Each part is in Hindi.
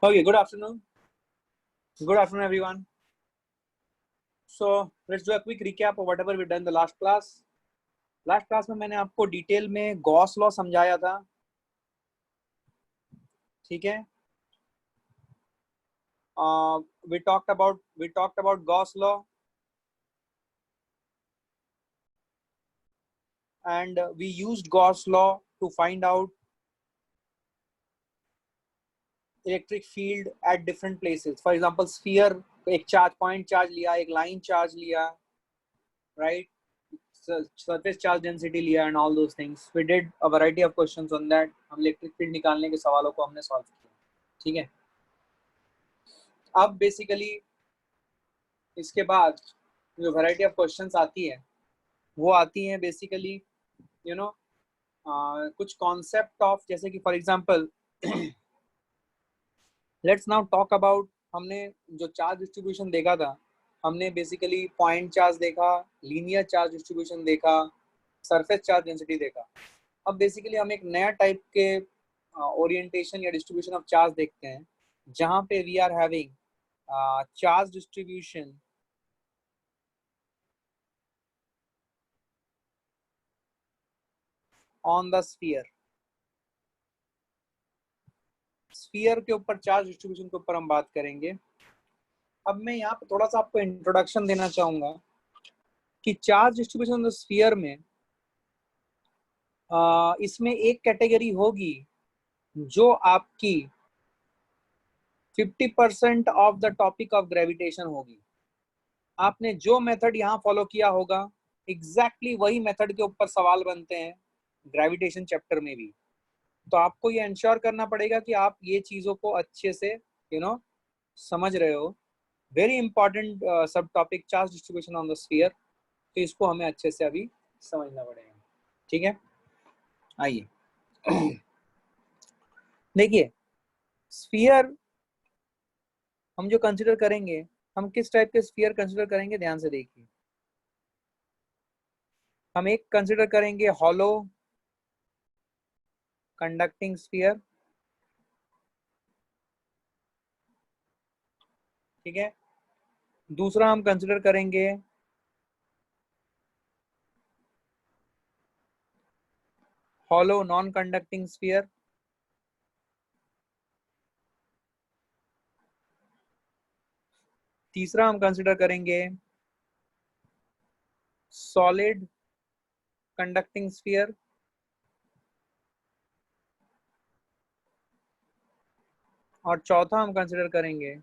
Okay, good afternoon. Good afternoon, everyone. So let's do a quick recap of whatever we done in the last class. Last class में मैंने आपको डिटेल में गॉस लॉ समझाया था, ठीक है? We talked about Gauss law, and we used Gauss law to find out electric field at different places. For example, sphere, एक चार्ज पॉइंट चार्ज लिया, एक लाइन चार्ज लिया, right? Surface charge density लिया and all those things. We did a variety of questions on that. हम इलेक्ट्रिक फील्ड निकालने के सवालों को हमने सॉल्व किया, ठीक है? अब बेसिकली इसके बाद जो वैरायटी ऑफ क्वेश्चंस आती है वो आती हैं बेसिकली यू नो कुछ कॉन्सेप्ट ऑफ, जैसे कि for example let's now talk about, हमने जो चार्ज डिस्ट्रीब्यूशन देखा था, हमने बेसिकली पॉइंट चार्ज देखा, लीनियर चार्ज डिस्ट्रीब्यूशन देखा, सरफेस चार्ज डेंसिटी देखा। अब बेसिकली हम एक नया टाइप के ओरिएंटेशन या डिस्ट्रीब्यूशन ऑफ चार्ज देखते हैं, जहां पे we are having charge distribution on the sphere. Sphere के ऊपर चार्ज डिस्ट्रीब्यूशन के ऊपर हम बात करेंगे। अब मैं यहाँ पे थोड़ा सा आपको इंट्रोडक्शन देना चाहूंगा कि charge distribution on the sphere में इसमें एक कैटेगरी होगी जो आपकी 50% of the topic of gravitation होगी। आपने जो मेथड यहाँ फॉलो किया होगा एग्जैक्टली वही मेथड के ऊपर सवाल बनते हैं ग्रेविटेशन चैप्टर में भी। तो आपको ये इंश्योर करना पड़ेगा कि आप ये चीजों को अच्छे से समझ रहे हो। वेरी इंपॉर्टेंट सब topic charge distribution on the sphere, तो इसको हमें अच्छे से अभी समझना पड़ेगा, ठीक है? आइए देखिए, स्फीयर हम जो कंसिडर करेंगे, हम किस टाइप के स्फीयर कंसिडर करेंगे, ध्यान से देखिए। हम एक कंसिडर करेंगे हॉलो कंडक्टिंग स्फीयर, ठीक है? दूसरा हम कंसिडर करेंगे हॉलो नॉन कंडक्टिंग स्फीयर, तीसरा हम कंसिडर करेंगे सॉलिड कंडक्टिंग स्फीयर, और चौथा हम कंसिडर करेंगे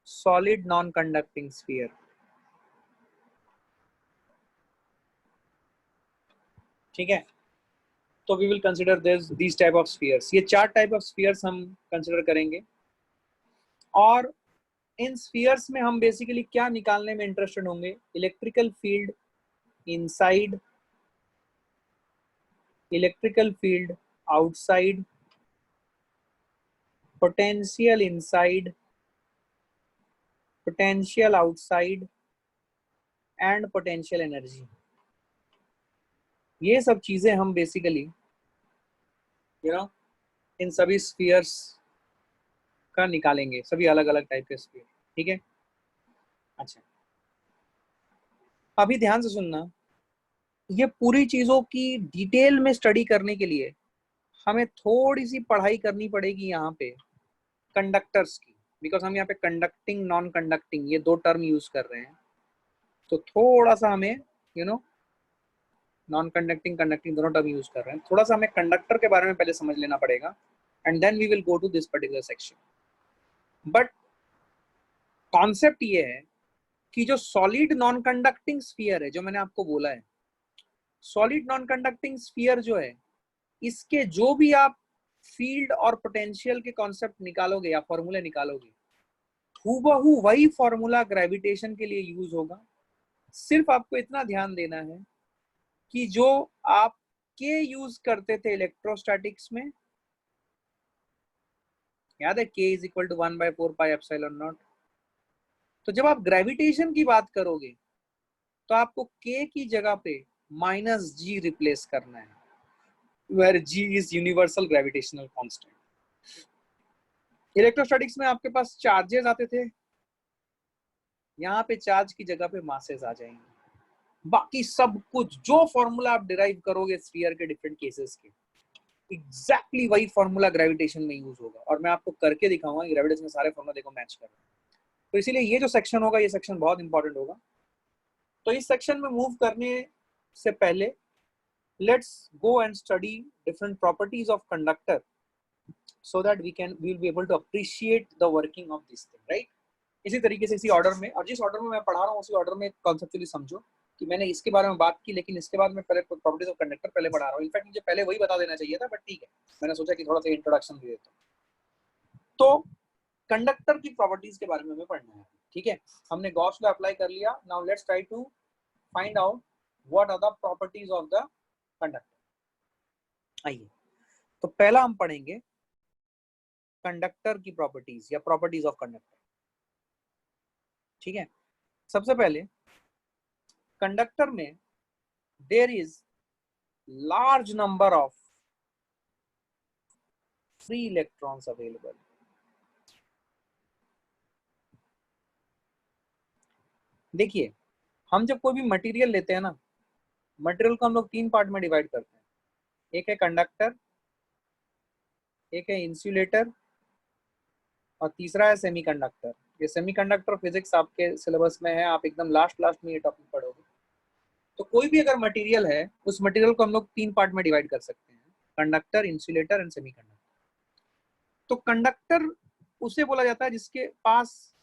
सॉलिड नॉन कंडक्टिंग स्फीयर, ठीक है? तो we will consider this type of spheres. ये चार टाइप ऑफ स्फीयर्स हम कंसिडर करेंगे, और इन स्फीयर्स में हम बेसिकली क्या निकालने में इंटरेस्टेड होंगे? Electrical field inside, electrical field outside, potential inside, potential outside and potential energy. ये सब चीजें हम बेसिकली इन सभी स्फीयर्स का निकालेंगे, सभी अलग अलग टाइप के स्फीयर, ठीक है? अच्छा, अभी ध्यान से सुनना, ये पूरी चीजों की डिटेल में स्टडी करने के लिए हमें थोड़ी सी पढ़ाई करनी पड़ेगी यहाँ पे कंडक्टर्स की, बिकॉज हम यहाँ पे कंडक्टिंग नॉन कंडक्टिंग ये दो टर्म यूज कर रहे हैं। तो थोड़ा सा हमें नॉन कंडक्टिंग कंडक्टिंग दोनों टर्म यूज कर रहे हैं, थोड़ा सा हमें कंडक्टर के बारे में पहले समझ लेना पड़ेगा, and then we will go to this particular section. But concept ये है कि जो सॉलिड नॉन कंडक्टिंग स्फीयर है, जो मैंने आपको बोला है, सॉलिड नॉन कंडक्टिंग स्फीयर जो है, इसके जो भी आप फील्ड और पोटेंशियल के कॉन्सेप्ट निकालोगे या फॉर्मूले निकालोगे, हूबहू वही फॉर्मूला ग्रेविटेशन के लिए यूज होगा। सिर्फ आपको इतना ध्यान देना है कि जो आप के यूज करते थे इलेक्ट्रोस्टैटिक्स में, याद है के इज इक्वल टू 1/4πε0, तो जब आप ग्रेविटेशन की बात करोगे तो आपको के की जगह पे -g रिप्लेस करना है, where g is universal gravitational constant, electrostatics में आपके पास चार्जेस आते थे, यहाँ पे चार्ज की जगह पे मासेस आ जाएंगे। बाकी सब कुछ जो फॉर्मूला आप डिराइव करोगे स्फीयर के डिफरेंट केसेस के, एग्जैक्टली वही फॉर्मूला ग्रेविटेशन में यूज होगा, और मैं आपको करके दिखाऊंगा ग्रेविटेशन में सारे फॉर्मूला देखो मैच कर। तो इसीलिए ये जो सेक्शन होगा, ये सेक्शन बहुत इंपॉर्टेंट होगा। तो इस सेक्शन में मूव करने से पहले let's go and study different properties of conductor so that we will be able to appreciate the working of this thing, right? इसी तरीके से इसी ऑर्डर में, और जिस ऑर्डर में मैं पढ़ा रहा हूँ उसी ऑर्डर में कॉन्सेप्चुअली समझो कि मैंने इसके बारे में बात की, लेकिन इसके बाद मैं पहले प्रॉपर्टीज ऑफ कंडक्टर पहले पढ़ा रहा हूँ। इनफैक्ट मुझे पहले वही बता देना चाहिए था, बट ठीक है, मैंने सोचा कि थोड़ा सा इंट्रोडक्शन दे देता हूँ। तो कंडक्टर की प्रॉपर्टीज के बारे में हमें पढ़ना है, ठीक है। हमने गॉस लॉ अप्लाई कर लिया। Now let's try to find out what are the properties of the conductor. आइए, तो पहला हम पढ़ेंगे कंडक्टर की प्रॉपर्टीज या प्रॉपर्टीज ऑफ कंडक्टर, ठीक है। सबसे पहले कंडक्टर में there is large number of free electrons available. देखिए, हम जब कोई भी मटेरियल लेते हैं ना, मटेरियल को हम लोग तीन पार्ट में डिवाइड करते हैं। एक है कंडक्टर, एक है इंसुलेटर, और तीसरा है सेमीकंडक्टर। ये सेमीकंडक्टर फिजिक्स आपके सिलेबस में है, आप एकदम लास्ट में ये टॉपिक पढ़ोगे। तो कोई भी अगर मटेरियल है, उस मटेरियल को हम लोग तीन पार्ट में डिवाइड कर सकते हैं, कंडक्टर, इंसुलेटर एंड सेमीकंडक्टर। तो कंडक्टर उसे बोला जाता है जिसके पास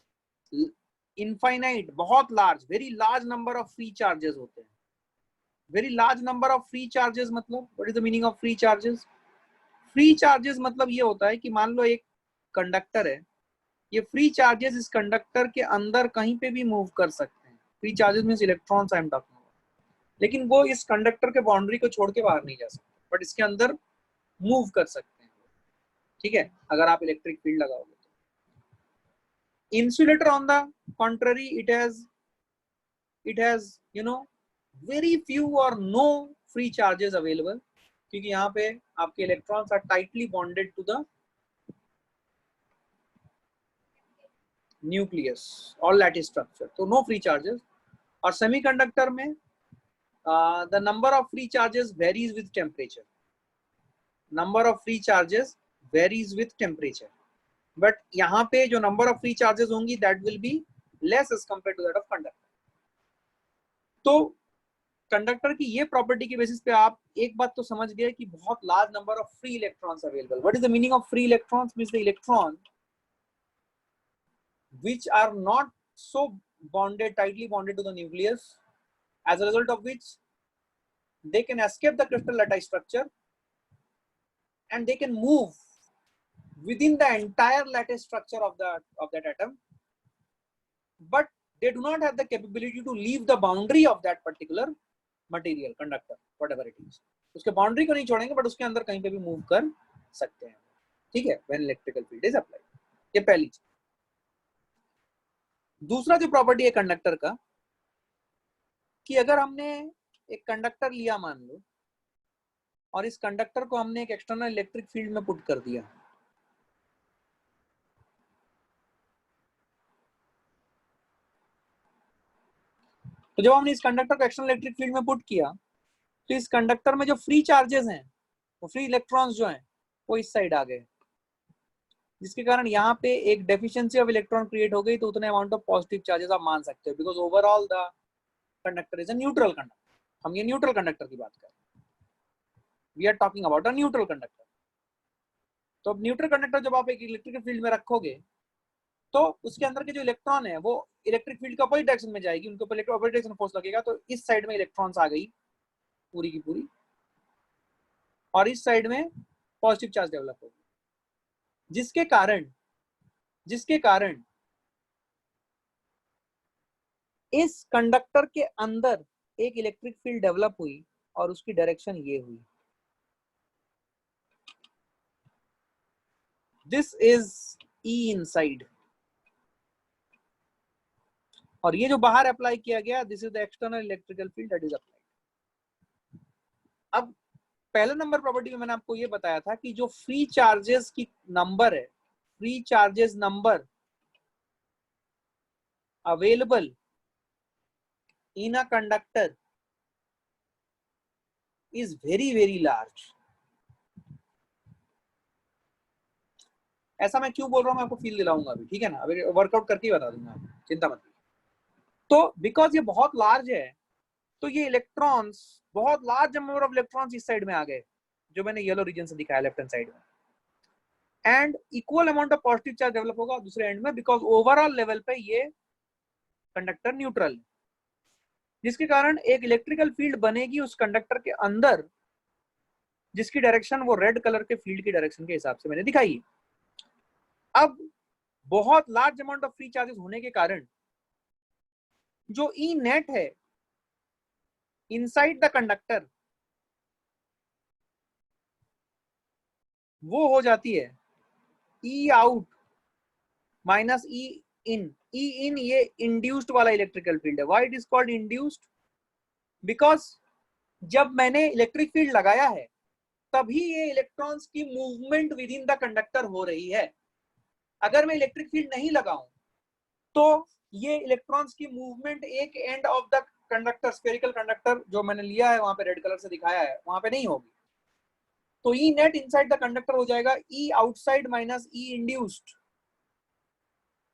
इनफाइनाइट, बहुत large, very large number of free charges होते हैं। Very large number of free charges मतलब, what is the meaning of free charges? Free charges मतलब ये होता है कि मान लो एक कंडक्टर है, ये फ्री चार्जेस इस कंडक्टर के अंदर कहीं पे भी मूव कर सकते हैं। Free charges means electrons I am talking about, लेकिन वो इस कंडक्टर के बाउंड्री को छोड़ के बाहर नहीं जा सकते, बट इसके अंदर मूव कर सकते हैं, ठीक है, अगर आप इलेक्ट्रिक फील्ड लगाओगे तो। Insulator on the contrary, it has very few और नो फ्री चार्जेस अवेलेबल, क्योंकि यहाँ पे आपके electrons are tightly bonded to the nucleus और लैटिस स्ट्रक्चर, तो नो फ्री चार्जेस। और सेमीकंडक्टर में the number of free charges varies with temperature. Number of free charges varies with temperature. But यहाँ पे जो number of free charges होंगी, that will be less as compared to that of conductor. तो कंडक्टर की ये प्रॉपर्टी की बेसिस पे आप एक बात तो समझ गए कि बहुत large number of free electrons available. What is the meaning of free electrons? Means the electron which are not so bonded, tightly bonded to the nucleus, as a result of which they can escape the crystal lattice structure and they can move within the entire lattice structure of that atom, but they do not have the capability to leave the boundary of that particular material, conductor, whatever it is. उसके बाउंड्री को नहीं छोड़ेंगे, बट उसके अंदर कहीं पे भी मूव कर सकते हैं, ठीक है, when electrical field is applied. ये पहली चीज। दूसरा जो प्रॉपर्टी है कंडक्टर का, कि अगर हमने एक कंडक्टर लिया मान लो, और इस कंडक्टर को हमने एक एक्सटर्नल इलेक्ट्रिक फील्ड में पुट कर दिया, तो जब हमने इस कंडक्टर को एक्सटर्नल इलेक्ट्रिक फील्ड में पुट किया, तो इस कंडक्टर में जो फ्री चार्जेस हैं, वो फ्री इलेक्ट्रॉन्स जो हैं, वो इस साइड आ गए, जिसके कारण यहाँ पे एक डेफिशिएंसी ऑफ इलेक्ट्रॉन क्रिएट हो गई। तो उतने अमाउंट ऑफ पॉजिटिव चार्जेस आप मान सकते हो, because overall the conductor is a neutral conductor. हम ये न्यूट्रल कंडक्टर की बात कर रहे हैं, we are talking about a neutral conductor. तो अब न्यूट्रल कंडक्टर जब आप एक इलेक्ट्रिकल फील्ड में रखोगे, तो उसके अंदर के जो इलेक्ट्रॉन है वो इलेक्ट्रिक फील्ड के अपोजिट डायरेक्शन में जाएगी, उनके ऊपर अपोजिट डायरेक्शन फोर्स लगेगा, तो इस साइड में इलेक्ट्रॉन्स आ गई पूरी की पूरी, और इस साइड में पॉजिटिव चार्ज डेवलप होगी, जिसके कारण इस कंडक्टर के अंदर एक इलेक्ट्रिक फील्ड डेवलप हुई, और उसकी डायरेक्शन ये हुई। दिस इज E इनसाइड, और ये जो बाहर अप्लाई किया गया, this is the external electrical field that is applied. अब पहले नंबर प्रॉपर्टी में मैंने आपको ये बताया था कि जो फ्री चार्जेस की नंबर है, free charges number available in a conductor is very large. ऐसा मैं क्यों बोल रहा हूँ मैं आपको फील दिलाऊंगा अभी, ठीक है ना, अभी वर्कआउट करके ही बता दूंगा, चिंता मत कीजिए। तो बिकॉज ये बहुत लार्ज है, तो ये इलेक्ट्रॉन्स, बहुत लार्ज नंबर ऑफ इलेक्ट्रॉन्स इस साइड में आ गए, जो मैंने येलो रीजन से दिखाया लेफ्ट हैंड साइड में, and equal amount of positive charge develop होगा दूसरे एंड में, बिकॉज ओवरऑल लेवल पे ये कंडक्टर न्यूट्रल, जिसके कारण एक इलेक्ट्रिकल फील्ड बनेगी उस कंडक्टर के अंदर, जिसकी डायरेक्शन वो रेड कलर के फील्ड की डायरेक्शन के हिसाब से मैंने दिखाई। अब बहुत large amount of free charges होने के कारण जो ई नेट है इनसाइड द कंडक्टर, वो हो जाती है ई आउट माइनस ई इन। ई इन ये इंड्यूस्ड वाला इलेक्ट्रिकल फील्ड है। Why it is called induced? Because जब मैंने इलेक्ट्रिक फील्ड लगाया है तभी ये इलेक्ट्रॉन्स की movement with in the conductor हो रही है। अगर मैं इलेक्ट्रिक फील्ड नहीं लगाऊं तो ये इलेक्ट्रॉन्स की मूवमेंट एक end of the conductor, spherical conductor जो मैंने लिया है वहां पे रेड कलर से दिखाया है, वहां पे नहीं होगी। तो E net inside the conductor हो जाएगा E outside minus E induced,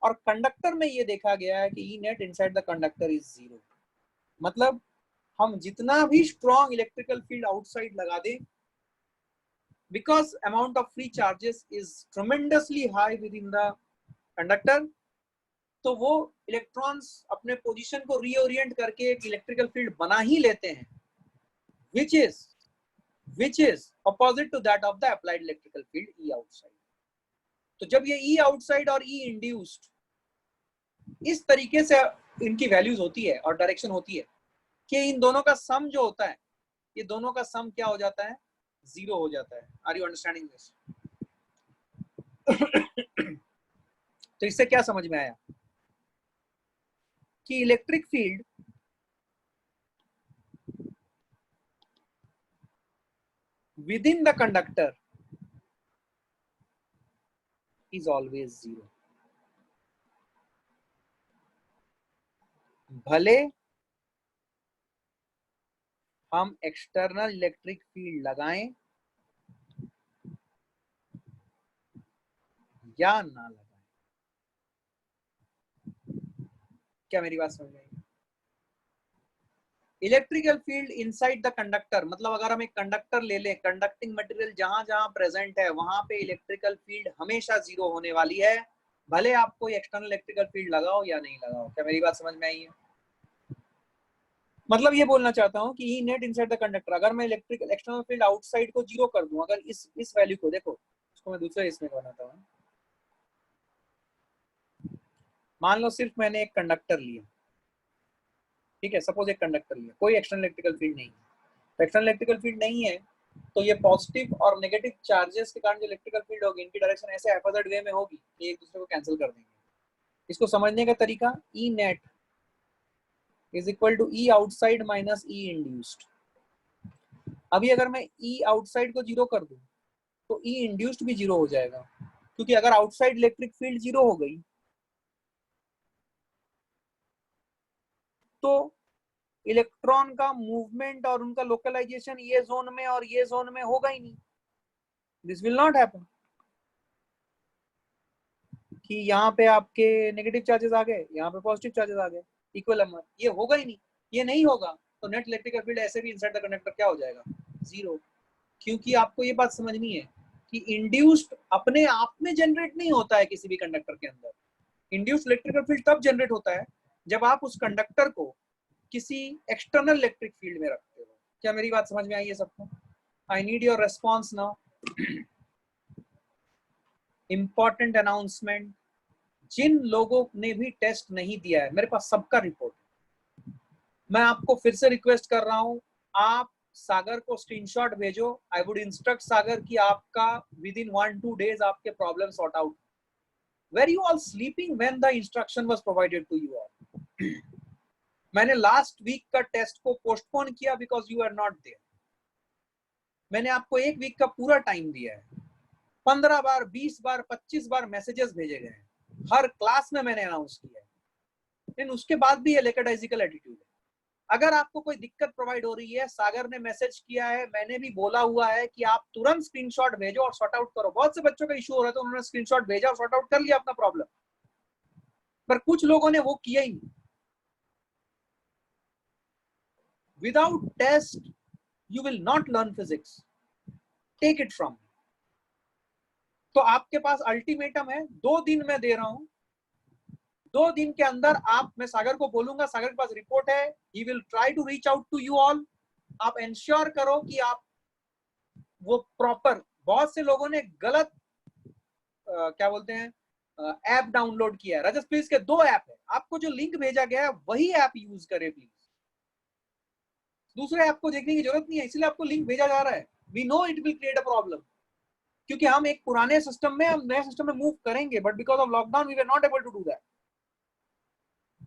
और कंडक्टर में ये देखा गया है कि E net inside the conductor is zero. मतलब हम जितना भी स्ट्रॉन्ग इलेक्ट्रिकल फील्ड आउटसाइड लगा दें, because amount of free charges is tremendously high within the conductor, तो वो इलेक्ट्रॉन्स अपने पोजीशन को रीओरिएंट करके एक इलेक्ट्रिकल फील्ड बना ही लेते हैं, which is opposite to that of the applied electrical field E outside। तो जब ये E outside और E induced इस तरीके से इनकी वैल्यूज होती है और डायरेक्शन होती है कि इन दोनों का सम जो होता है, ये दोनों का सम क्या हो जाता है? जीरो हो जाता है। Are you understanding this? तो इससे क्या समझ में आया कि electric field within the conductor is always zero. भले हम एक्सटर्नल इलेक्ट्रिक फील्ड लगाएं या ना लगाएं। क्या मेरी बात समझ में आई? Electrical field inside the conductor, मतलब अगर हम एक कंडक्टर ले लें, कंडक्टिंग मटेरियल जहां जहां प्रेजेंट है वहां पे इलेक्ट्रिकल फील्ड हमेशा जीरो होने वाली है, भले आप कोई एक्सटर्नल इलेक्ट्रिकल फील्ड लगाओ या नहीं लगाओ। क्या मेरी बात समझ में आई है? मतलब ये बोलना चाहता हूँ कि E net inside the conductor, अगर मैं इलेक्ट्रिकल एक्सटर्नल फील्ड आउटसाइड को जीरो कर दूं, अगर इस वैल्यू को देखो, इसको मैं दूसरे इसमें बनाता हूँ। मान लो सिर्फ मैंने एक कंडक्टर लिया, ठीक है, सपोज एक कंडक्टर लिया, कोई एक्सटर्नल इलेक्ट्रिकल फील्ड नहीं है। तो एक्सटर्नल इलेक्ट्रिकल फील्ड नहीं है तो ये पॉजिटिव और नेगेटिव चार्जेस के कारण जो इलेक्ट्रिकल फील्ड होगी, इनकी डायरेक्शन ऐसे अपोजिट वे में होगी कि एक दूसरे को कैंसिल कर देंगे। इसको समझने का तरीका, E net is equal to E outside minus E induced. अभी अगर मैं ई आउटसाइड को जीरो कर दूं तो ई इंड्यूस्ड भी जीरो हो जाएगा, क्योंकि अगर आउटसाइड इलेक्ट्रिक फील्ड जीरो हो गई तो इलेक्ट्रॉन का मूवमेंट और उनका लोकलाइजेशन ये जोन में और ये जोन में होगा ही नहीं। दिस विल नॉट हैपन कि यहाँ पे आपके नेगेटिव चार्जेस आ गए, यहाँ पे पॉजिटिव चार्जेस आ गए, इक्वल अमर, ये होगा ही नहीं। ये नहीं होगा तो नेट इलेक्ट्रिकल फील्ड ऐसे भी इनसाइड द कंडक्टर क्या हो जाएगा? जीरो। क्योंकि आपको ये बात समझनी है कि इंड्यूस्ड अपने आप में जनरेट नहीं होता है किसी भी कंडक्टर के अंदर। इंड्यूस्ड इलेक्ट्रिकल फील्ड तब जनरेट होता है जब आप उस कंडक्टर को किसी एक्सटर्नल इलेक्ट्रिक फील्ड में रखते हो। क्या मेरी बात समझ में आई है सबको? I need your response now. Important announcement, जिन लोगों ने भी टेस्ट नहीं दिया है, मेरे पास सबका रिपोर्ट है। मैं आपको फिर से रिक्वेस्ट कर रहा हूं, आप सागर को स्क्रीनशॉट भेजो। आई वुड इंस्ट्रक्ट सागर कि आपका विद इन 1-2 days आपके problem sort out. Were you all sleeping when the instruction was provided to you all? मैंने लास्ट वीक का टेस्ट को पोस्टपोन किया because you are not there. मैंने आपको 1 वीक का पूरा टाइम दिया है 15 बार, 20 बार, 25 बार मैसेजेस भेजे गए हैं, हर क्लास में मैंने अनाउंस किया है, लेकिन उसके बाद भी ये लेकेडाइजिकल एटीट्यूड है। अगर आपको कोई दिक्कत प्रोवाइड हो रही है, सागर ने मैसेज किया है, मैंने भी बोला हुआ है कि आप तुरंत स्क्रीनशॉट भेजो और सॉर्ट आउट करो। बहुत से बच्चों का इशू हो रहा है तो उन्होंने स्क्रीनशॉट भेजा और सॉर्ट आउट कर लिया अपना प्रॉब्लम, पर कुछ लोगों ने वो किया ही नहीं। Without test you will not learn physics, take it from. तो आपके पास अल्टीमेटम है, 2 दिन मैं दे रहा हूं, 2 दिन के अंदर आप, मैं सागर को बोलूंगा, सागर के पास रिपोर्ट है, he will try to reach out to you all. आप इंश्योर करो कि आप वो प्रॉपर, बहुत से लोगों ने गलत क्या बोलते हैं ऐप डाउनलोड किया है। रजत प्लीज के 2 ऐप है, आपको जो लिंक भेजा गया है वही ऐप यूज करें प्लीज, दूसरे ऐप को देखने की जरूरत नहीं है, इसलिए आपको लिंक भेजा जा रहा है। We know it will create a problem, क्योंकि हम एक पुराने सिस्टम में हम नए सिस्टम में मूव करेंगे, but because of lockdown we were not able to do that.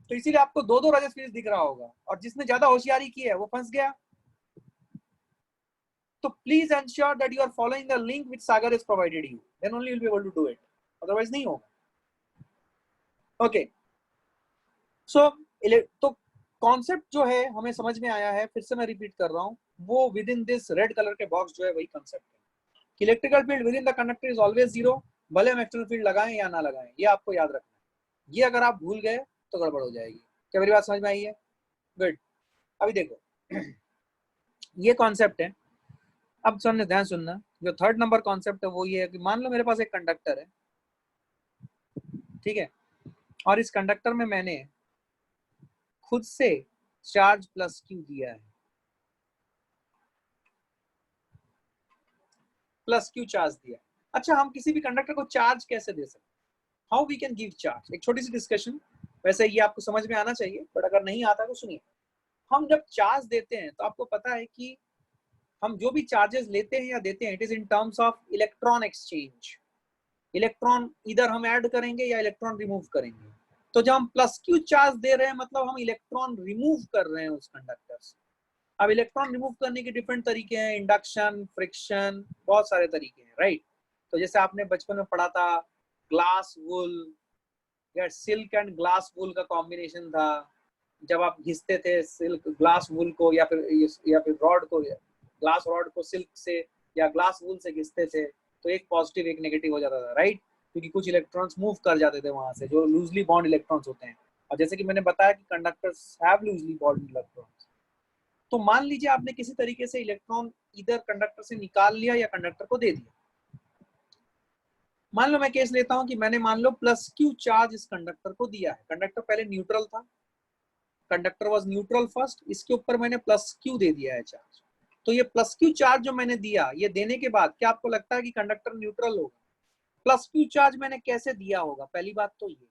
तो इसीलिए आपको 2 रजत फीस दिख रहा होगा, और जिसने ज्यादा होशियारी की है वो फंस गया। तो please ensure that you are following the link which Sagar is provided you, then only you will be able to do it, otherwise नहीं होगा। ओके, सो तो कॉन्सेप्ट जो है हमें समझ में आया है, फिर से मैं रिपीट कर रहा हूँ, वो with in this red colour के बॉक्स जो है वही कॉन्सेप्ट है। Electrical field within the conductor is always zero, भले हम एक्सटर्नल फील्ड लगाएं या ना लगाएं, ये आपको याद रखना है। ये अगर आप भूल गए तो गड़बड़ हो जाएगी। क्या मेरी बात समझ में आई है? गुड। अभी देखो ये कॉन्सेप्ट है, अब सुनने ध्यान सुनना। जो 3rd नंबर कॉन्सेप्ट है वो ये है कि मान लो मेरे पास एक कंडक्टर है, ठीक है, और इस कंडक्टर में मैंने खुद से चार्ज प्लस क्यू दिया है, प्लस क्यू चार्ज दिया है। अच्छा, हम किसी भी कंडक्टर को चार्ज कैसे दे सकते हैं? How we can give charge? एक छोटी सी डिस्कशन, वैसे ये आपको समझ में आना चाहिए, बट अगर नहीं आता तो सुनिए। हम जब चार्ज देते हैं तो आपको पता है कि हम जो भी चार्जेस लेते हैं या देते हैं, it is in terms of electron exchange. Electron इधर हम ऐड करेंगे या इलेक्ट्रॉन रिमूव करेंगे। तो जब हम प्लस क्यू चार्ज दे रहे हैं मतलब हम इलेक्ट्रॉन रिमूव कर रहे हैं उस कंडक्टर से। अब इलेक्ट्रॉन रिमूव करने के डिफरेंट तरीके हैं, इंडक्शन, फ्रिक्शन, बहुत सारे तरीके हैं, राइट। तो जैसे आपने बचपन में पढ़ा था, ग्लास वुल या सिल्क एंड ग्लास वुल का कॉम्बिनेशन था, जब आप घिसते थे सिल्क ग्लास वुल को या फिर रॉड को, ग्लास रॉड को सिल्क से या ग्लास वुल से घिसते थे, तो एक पॉजिटिव एक नेगेटिव हो जाता था, राइट, क्योंकि कुछ इलेक्ट्रॉन्स मूव कर जाते थे वहां से, जो लूजली बॉन्ड इलेक्ट्रॉन्स होते हैं। और जैसे कि मैंने बताया कि conductors have loosely bond electrons. तो मान लीजिए आपने किसी तरीके से इलेक्ट्रॉन इधर कंडक्टर से निकाल लिया या कंडक्टर को दे दिया। मान लो मैं केस लेता हूं कि मैंने मान लो प्लस क्यू चार्ज इस कंडक्टर को दिया है। कंडक्टर पहले न्यूट्रल था, कंडक्टर वाज न्यूट्रल फर्स्ट, इसके ऊपर मैंने प्लस क्यू दे दिया है चार्ज। तो ये प्लस क्यू चार्ज जो मैंने दिया, ये देने के बाद क्या आपको लगता है कि कंडक्टर न्यूट्रल होगा? प्लस क्यू चार्ज मैंने कैसे दिया होगा? पहली बात तो ये,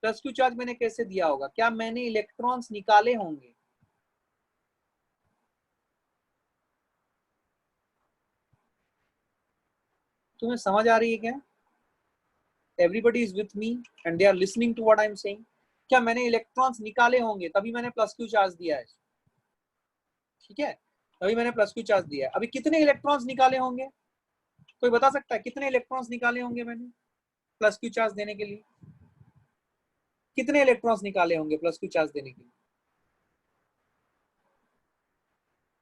प्लस क्यू चार्ज मैंने कैसे दिया होगा? क्या मैंने इलेक्ट्रॉन्स निकाले होंगे? तुम्हें समझ आ रही है क्या? Everybody is with me and they are listening to what I am saying. क्या मैंने इलेक्ट्रॉन्स निकाले होंगे तभी मैंने प्लस क्यू चार्ज दिया है? ठीक है, तभी मैंने प्लस क्यू चार्ज दिया है। अभी कितने इलेक्ट्रॉन्स निकाले होंगे? कोई बता सकता है कितने इलेक्ट्रॉन्स निकाले होंगे मैंने प्लस क्यू चार्ज देने के लिए? कितने इलेक्ट्रॉन्स निकाले होंगे प्लस क्यू चार्ज देने के लिए?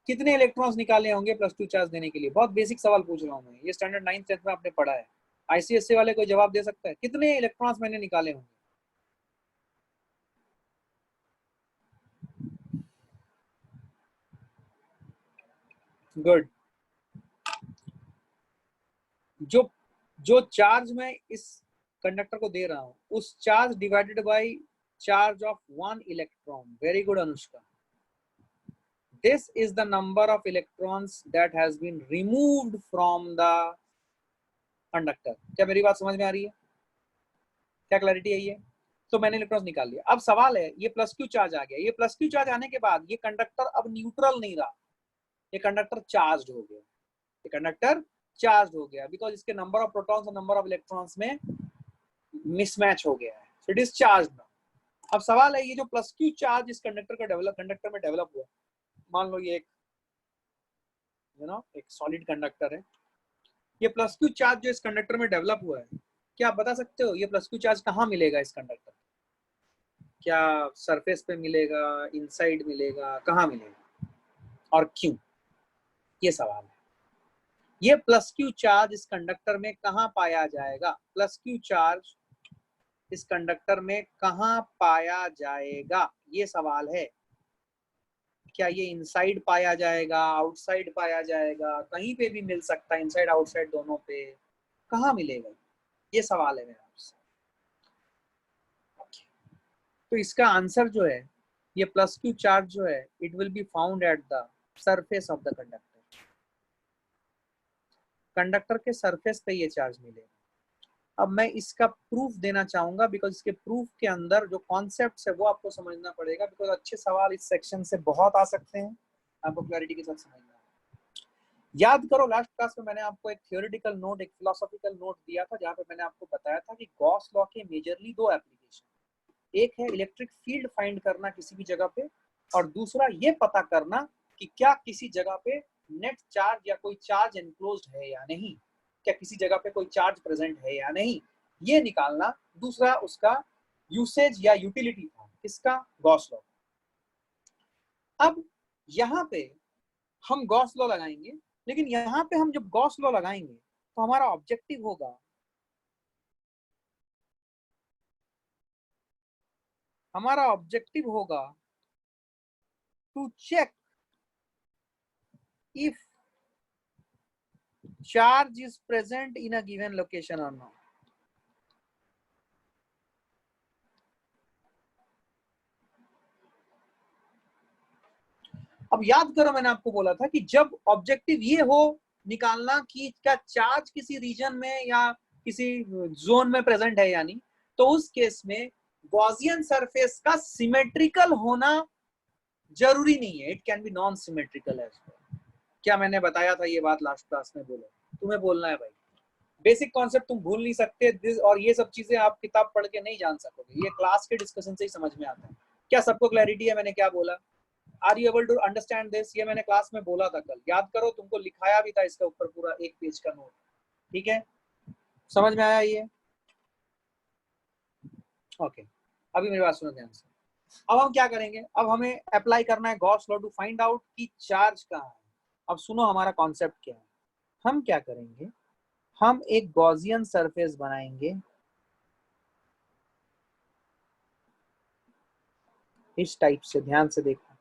कितने इलेक्ट्रॉन्स निकाले होंगे प्लस क्यू चार्ज देने के लिए? बहुत बेसिक सवाल पूछ रहा हूँ मैं, ये स्टैंडर्ड 9th 10th में आपने पढ़ा है। आईसीएससी वाले कोई जवाब दे सकता है कितने इलेक्ट्रॉन्स मैंने निकाले होंगे? गुड। जो जो चार्ज मैं इस कंडक्टर को दे रहा हूं, उस charge divided by charge of 1 electron. Very good Anushka. This is the number of electrons that has been removed from the conductor. क्या मेरी बात समझ में आ रही है? क्या क्लैरिटी है ये? तो मैंने इलेक्ट्रॉन्स निकाल लिया। अब सवाल है, ये प्लस क्यू चार्ज आ गया, ये प्लस क्यू चार्ज आने के बाद ये कंडक्टर अब न्यूट्रल नहीं रहा, ये कंडक्टर चार्ज हो गया, ये कंडक्टर चार्ज हो गया, बिकॉज इसके नंबर ऑफ प्रोटॉन्स और नंबर ऑफ इलेक्ट्रॉन्स में मिसमैच हो गया है, so it is charge now. अब सवाल है, ये जो प्लस क्यू चार्ज इस कंडक्टर में डेवलप हुआ, मान लो ये एक एक सॉलिड कंडक्टर है, ये प्लस क्यू चार्ज जो इस कंडक्टर में डेवलप हुआ है, क्या आप बता सकते हो ये प्लस क्यू चार्ज कहाँ मिलेगा इस कंडक्टर? क्या सरफेस पे मिलेगा, इनसाइड मिलेगा, कहाँ मिलेगा और क्यों? ये सवाल है। ये प्लस क्यू चार्ज इस कंडक्टर में कहाँ पाया जाएगा? प्लस क्यू चार्ज इस कंडक्टर में कहाँ पाया जाएगा, ये सवाल है। क्या ये इनसाइड पाया जाएगा, आउटसाइड पाया जाएगा, कहीं पे भी मिल सकता है, इनसाइड आउटसाइड दोनों पे, कहाँ मिलेगा, ये सवाल है मेरा आपसे। तो इसका आंसर जो है, ये प्लस क्यू चार्ज जो है, it will be found at the surface of the conductor. Conductor के सरफेस पे ये चार्ज मिलेगा। अब मैं इसका प्रूफ देना चाहूंगा, बिकॉज इसके प्रूफ के अंदर जो कॉन्सेप्ट है वो आपको समझना पड़ेगा, बिकॉज अच्छे सवाल इस सेक्शन से बहुत आ सकते हैं, आपको क्लैरिटी के साथ समझना है। याद करो लास्ट क्लास में मैंने आपको एक थियोरेटिकल नोट, एक फिलोसॉफिकल नोट दिया था, जहां पे मैंने आपको बताया था कि गॉस लॉ के मेजरली दो एप्लीकेशन, एक है इलेक्ट्रिक फील्ड फाइंड करना किसी भी जगह पे, और दूसरा ये पता करना कि क्या किसी जगह पे नेट चार्ज या कोई चार्ज एनक्लोज्ड है या नहीं, क्या किसी जगह पे कोई चार्ज प्रेजेंट है या नहीं, ये निकालना दूसरा उसका यूसेज या यूटिलिटी था, किसका? Gauss law. अब यहाँ पे हम गॉस लॉ लगाएंगे, लेकिन यहाँ पे हम जब गॉस लॉ लगाएंगे तो हमारा ऑब्जेक्टिव होगा, हमारा ऑब्जेक्टिव होगा to check if charge is present in a given location or not. अब याद करो मैंने आपको बोला था कि जब ऑब्जेक्टिव ये हो निकालना कि क्या चार्ज किसी रीजन में या किसी जोन में प्रेजेंट है या नहीं, तो उस केस में गॉसियन सरफेस का सिमेट्रिकल होना जरूरी नहीं है, it can be non symmetrical as well. क्या मैंने बताया था ये बात लास्ट क्लास में? बोलो, तुम्हें बोलना है भाई, बेसिक कॉन्सेप्ट तुम भूल नहीं सकते, और ये सब चीजें आप किताब पढ़ के नहीं जान सकोगे, ये क्लास के डिस्कशन से ही समझ में आता है। क्या सबको क्लैरिटी है मैंने क्या बोला? Are you able to understand this? ये मैंने क्लास में बोला था कल, याद करो, तुमको लिखाया भी था इसके ऊपर पूरा एक पेज का नोट, ठीक है? समझ में आया ये? ओके, अभी मेरी बात सुनो ध्यान से। अब हम क्या करेंगे, अब हमें अप्लाई करना है Gauss law to find out कि चार्ज कहाँ है। अब सुनो हमारा कॉन्सेप्ट क्या है, हम क्या करेंगे, हम एक गॉसियन सरफेस बनाएंगे इस टाइप से, ध्यान से देखो,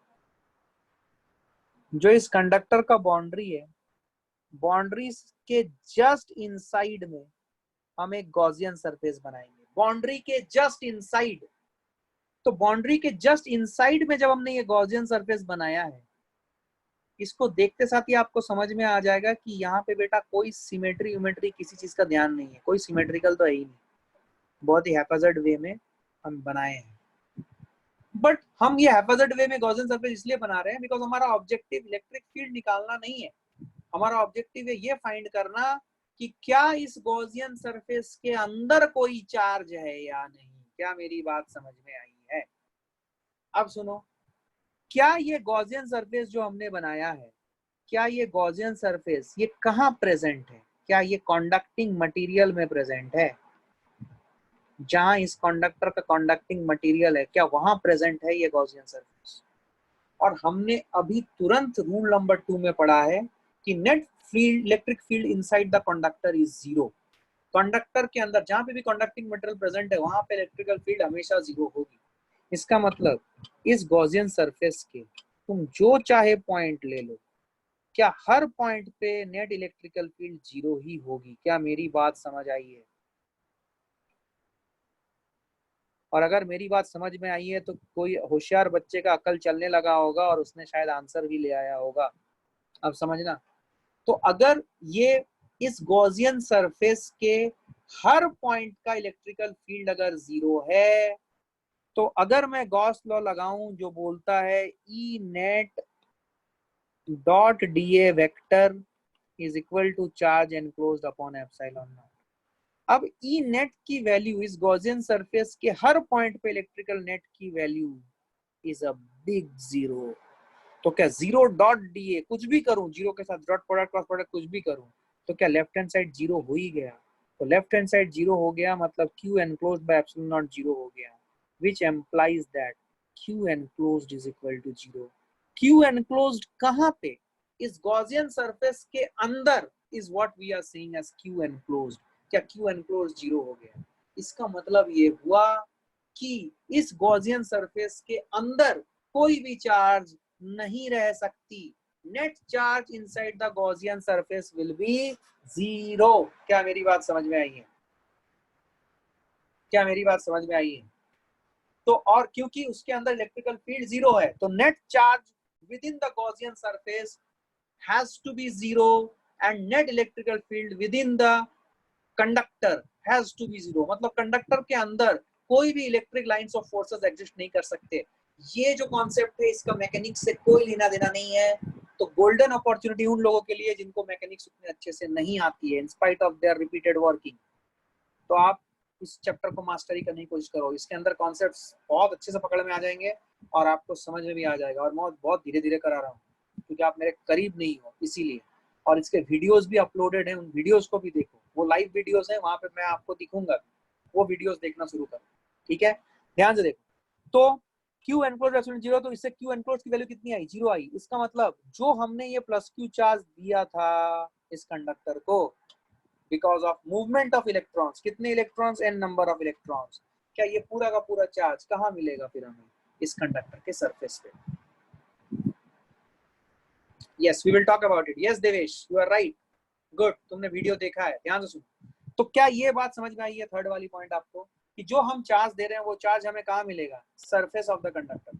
जो इस कंडक्टर का बाउंड्री है, बाउंड्री के जस्ट इनसाइड में हम एक गॉसियन सरफेस बनाएंगे, बाउंड्री के जस्ट इनसाइड। तो बाउंड्री के जस्ट इनसाइड में जब हमने ये गॉसियन सरफेस बनाया है, इसको देखते साथ ही आपको समझ में आ जाएगा कि यहाँ पे बेटा कोई सिमेट्री यूमेट्री किसी चीज का ध्यान नहीं है, कोई सिमेट्रिकल तो है ही नहीं, बहुत ही हैफेजर्ड वे में हम बनाए हैं। बट हम ये हैफेजर्ड वे में गॉसियन सरफेस इसलिए बना रहे हैं बिकॉज हमारा ऑब्जेक्टिव इलेक्ट्रिक फील्ड निकालना नहीं है, हमारा ऑब्जेक्टिव है ये फाइंड करना कि क्या इस गॉसियन सरफेस के अंदर कोई चार्ज है या नहीं। क्या मेरी बात समझ में आई है? अब सुनो, क्या ये गॉसियन सरफेस जो हमने बनाया है, क्या ये गॉसियन सरफेस ये कहाँ प्रेजेंट है? क्या ये कंडक्टिंग मटेरियल में प्रेजेंट है? जहां इस कंडक्टर का कंडक्टिंग मटेरियल है, क्या वहां प्रेजेंट है ये गॉसियन सरफेस? और हमने अभी तुरंत रूल नंबर 2 में पढ़ा है कि net field, electric field inside the conductor is zero. Conductor के अंदर जहां पे भी कंडक्टिंग मटेरियल प्रेजेंट है वहां पे इलेक्ट्रिकल फील्ड हमेशा जीरो होगी। इसका मतलब इस गॉसियन सरफेस के तुम जो चाहे पॉइंट ले लो, क्या हर पॉइंट पे नेट इलेक्ट्रिकल फील्ड जीरो ही होगी? क्या मेरी बात समझ आई है? और अगर मेरी बात समझ में आई है तो कोई होशियार बच्चे का अकल चलने लगा होगा और उसने शायद आंसर भी ले आया होगा। अब समझना, तो अगर ये इस गॉसियन सरफेस के हर पॉइंट का इलेक्ट्रिकल फील्ड अगर जीरो है, तो अगर मैं गॉस लॉ लगाऊं जो बोलता है E net dot D A vector is equal to charge enclosed upon epsilon naught. अब ई नेट की वैल्यू इस गॉसियन सरफेस के हर पॉइंट पे इलेक्ट्रिकल नेट की value is a big zero. तो क्या जीरो डॉट डी ए कुछ भी करूं, जीरो के साथ डॉट प्रोडक्ट क्रॉस प्रोडक्ट कुछ भी करूं, तो क्या लेफ्ट हैंड साइड जीरो हो ही गया? तो लेफ्ट हैंड साइड जीरो हो गया मतलब Q enclosed by epsilon not zero हो गया, which implies that Q enclosed is equal to zero. Q enclosed कहाँ पे? इस गॉसियन सरफेस के अंदर is what we are seeing as Q enclosed। क्या Q enclosed जीरो हो गया? इसका मतलब ये हुआ कि इस गॉसियन सरफेस के अंदर कोई भी चार्ज नहीं रह सकती। Net charge inside the Gaussian surface will be zero. क्या मेरी बात समझ में आई है? क्या मेरी बात समझ में आई है? तो और क्योंकि उसके अंदर इलेक्ट्रिकल फील्ड जीरो है तो net charge within the Gaussian surface has to be zero and net electrical field within the conductor has to be zero. मतलब कंडक्टर के अंदर कोई भी electric lines of forces exist नहीं कर सकते। ये जो कॉन्सेप्ट है इसका मैकेनिक्स से कोई लेना देना नहीं है। तो गोल्डन अपॉर्चुनिटी उन लोगों के लिए जिनको मैकेनिक्स उतने अच्छे से नहीं आती है in spite of their repeated working. तो आप इस चैप्टर को मास्टरी करने की कोशिश करो। इसके अंदर कॉन्सेप्ट्स बहुत अच्छे से पकड़ में आ जाएंगे और आपको समझ में भी आ जाएगा। और मैं बहुत धीरे धीरे करा रहा हूँ क्योंकि आप मेरे करीब नहीं हो इसीलिए। और इसके वीडियोस भी अपलोडेड हैं, उन वीडियोस को भी देखो। वो लाइव वीडियोस हैं, वहां पे मैं आपको दिखूंगा, वो वीडियोस देखना शुरू करो। ठीक है, ध्यान से देखो। तो Q एनक्लोज एप्सिलॉन जीरो, तो इससे Q एनक्लोज की वैल्यू कितनी आई? जीरो आई। इसका मतलब जो हमने ये प्लस Q चार्ज दिया था इस कंडक्टर को because of movement of electrons, कितने electrons? n number of electrons. क्या ये पूरा का पूरा चार्ज कहाँ मिलेगा फिर हमें? इस कंडक्टर के सरफेस पे। Yes, we will talk about it. Yes Devesh, you are right, good, तुमने वीडियो देखा है, ध्यान से सुनो। तो क्या ये बात समझ में आई है थर्ड वाली पॉइंट आपको कि जो हम चार्ज दे रहे हैं वो चार्ज हमें कहाँ मिलेगा? Surface of the conductor.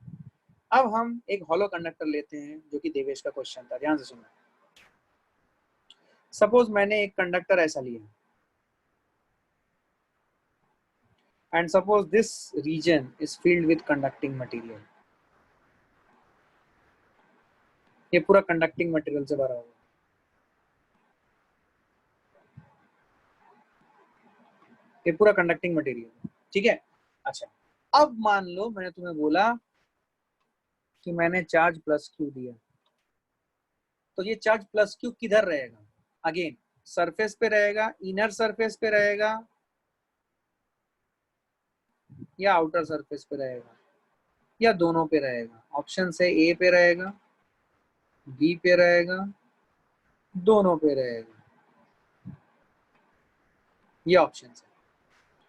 अब हम एक हॉलो कंडक्टर लेते हैं जो कि देवेश का क्वेश्चन था, ध्यान से सुनो। सपोज मैंने एक कंडक्टर ऐसा लिया and suppose this region is filled with conducting material। ये पूरा कंडक्टिंग मटेरियल से भरा हुआ है। ये पूरा कंडक्टिंग मटेरियल, ठीक है। अच्छा, अब मान लो मैंने तुम्हें बोला कि मैंने चार्ज प्लस क्यू दिया, तो ये चार्ज प्लस क्यू किधर रहेगा? अगेन सरफेस पे रहेगा, इनर सरफेस पे रहेगा या आउटर सरफेस पे रहेगा या दोनों पे रहेगा? ऑप्शन से ए पे रहेगा, बी पे रहेगा, दोनों पे रहेगा, ये ऑप्शन है।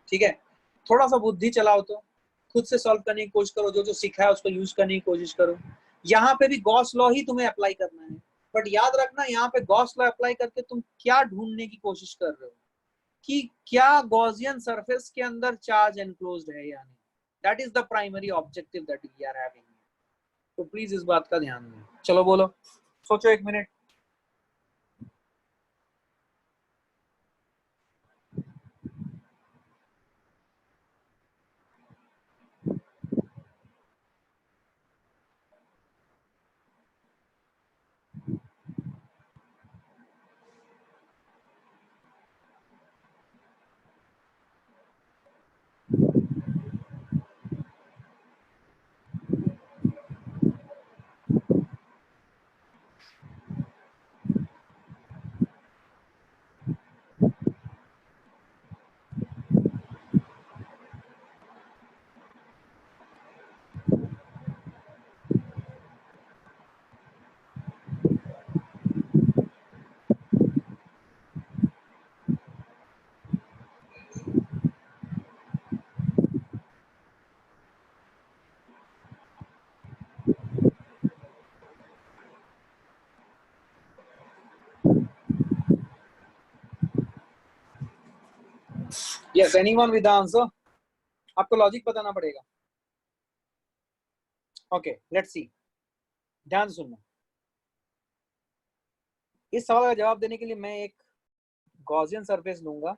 ठीक है, थोड़ा सा बुद्धि चलाओ, तो खुद से सॉल्व करने की कोशिश करो, जो जो सीखा है उसको यूज करने की कोशिश करो। यहाँ पे भी गॉस लॉ ही तुम्हें अप्लाई करना है, बट याद रखना यहाँ पे गॉस लॉ अप्लाई करके तुम क्या ढूंढने की कोशिश कर रहे हो कि क्या गॉसियन सरफेस के अंदर चार्ज एनक्लोज्ड है या नहीं। That is the primary objective that we are having. तो प्लीज इस बात का ध्यान दें। चलो बोलो, सोचो एक minute. Yes, anyone with answer? आपको लॉजिक बताना पड़ेगा। ओके, लेट्स सी, ध्यान से सुनना। इस सवाल का जवाब देने के लिए मैं एक गॉसियन सरफेस लूंगा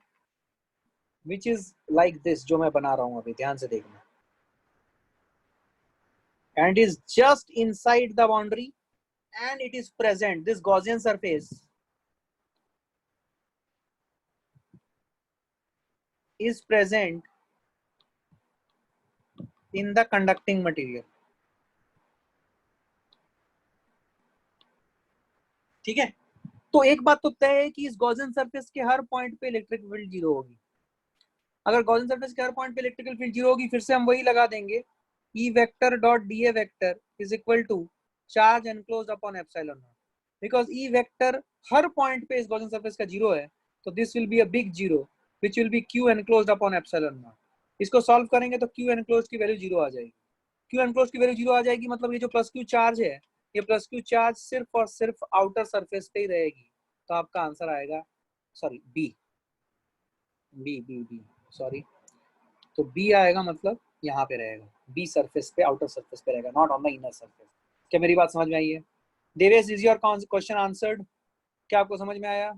विच इज लाइक दिस, जो मैं बना रहा हूं अभी, ध्यान से देखना, and is just inside the boundary and it is present, this Gaussian surface is present in the conducting material। ठीक है, तो एक बात तो तय है कि इस गॉसियन सरफेस के हर पॉइंट पे इलेक्ट्रिक फील्ड जीरो होगी। अगर गॉसियन सरफेस के हर पॉइंट पे इलेक्ट्रिकल फील्ड जीरो होगी, फिर से हम वही लगा देंगे, E vector dot dA vector is equal to charge enclosed upon epsilon not, because E vector हर पॉइंट पे इस गॉसियन सरफेस का जीरो है, तो this will be a big zero which will be Q enclosed upon epsilon not. इसको सॉल्व करेंगे तो Q एनक्लोज्ड की वैल्यू जीरो आ जाएगी। Q एनक्लोज्ड की वैल्यू जीरो आ जाएगी, मतलब ये जो प्लस Q चार्ज है, ये प्लस Q चार्ज सिर्फ और सिर्फ आउटर सरफेस पे ही रहेगी। तो आपका आंसर आएगा, सॉरी बी, सॉरी, तो बी आएगा, मतलब यहाँ पे रहेगा, बी सरफेस पे, आउटर सरफेस पे रहेगा, not on the inner surface. क्या मेरी बात समझ में आई है? Devesh, is your question answered? क्या आपको समझ में आया?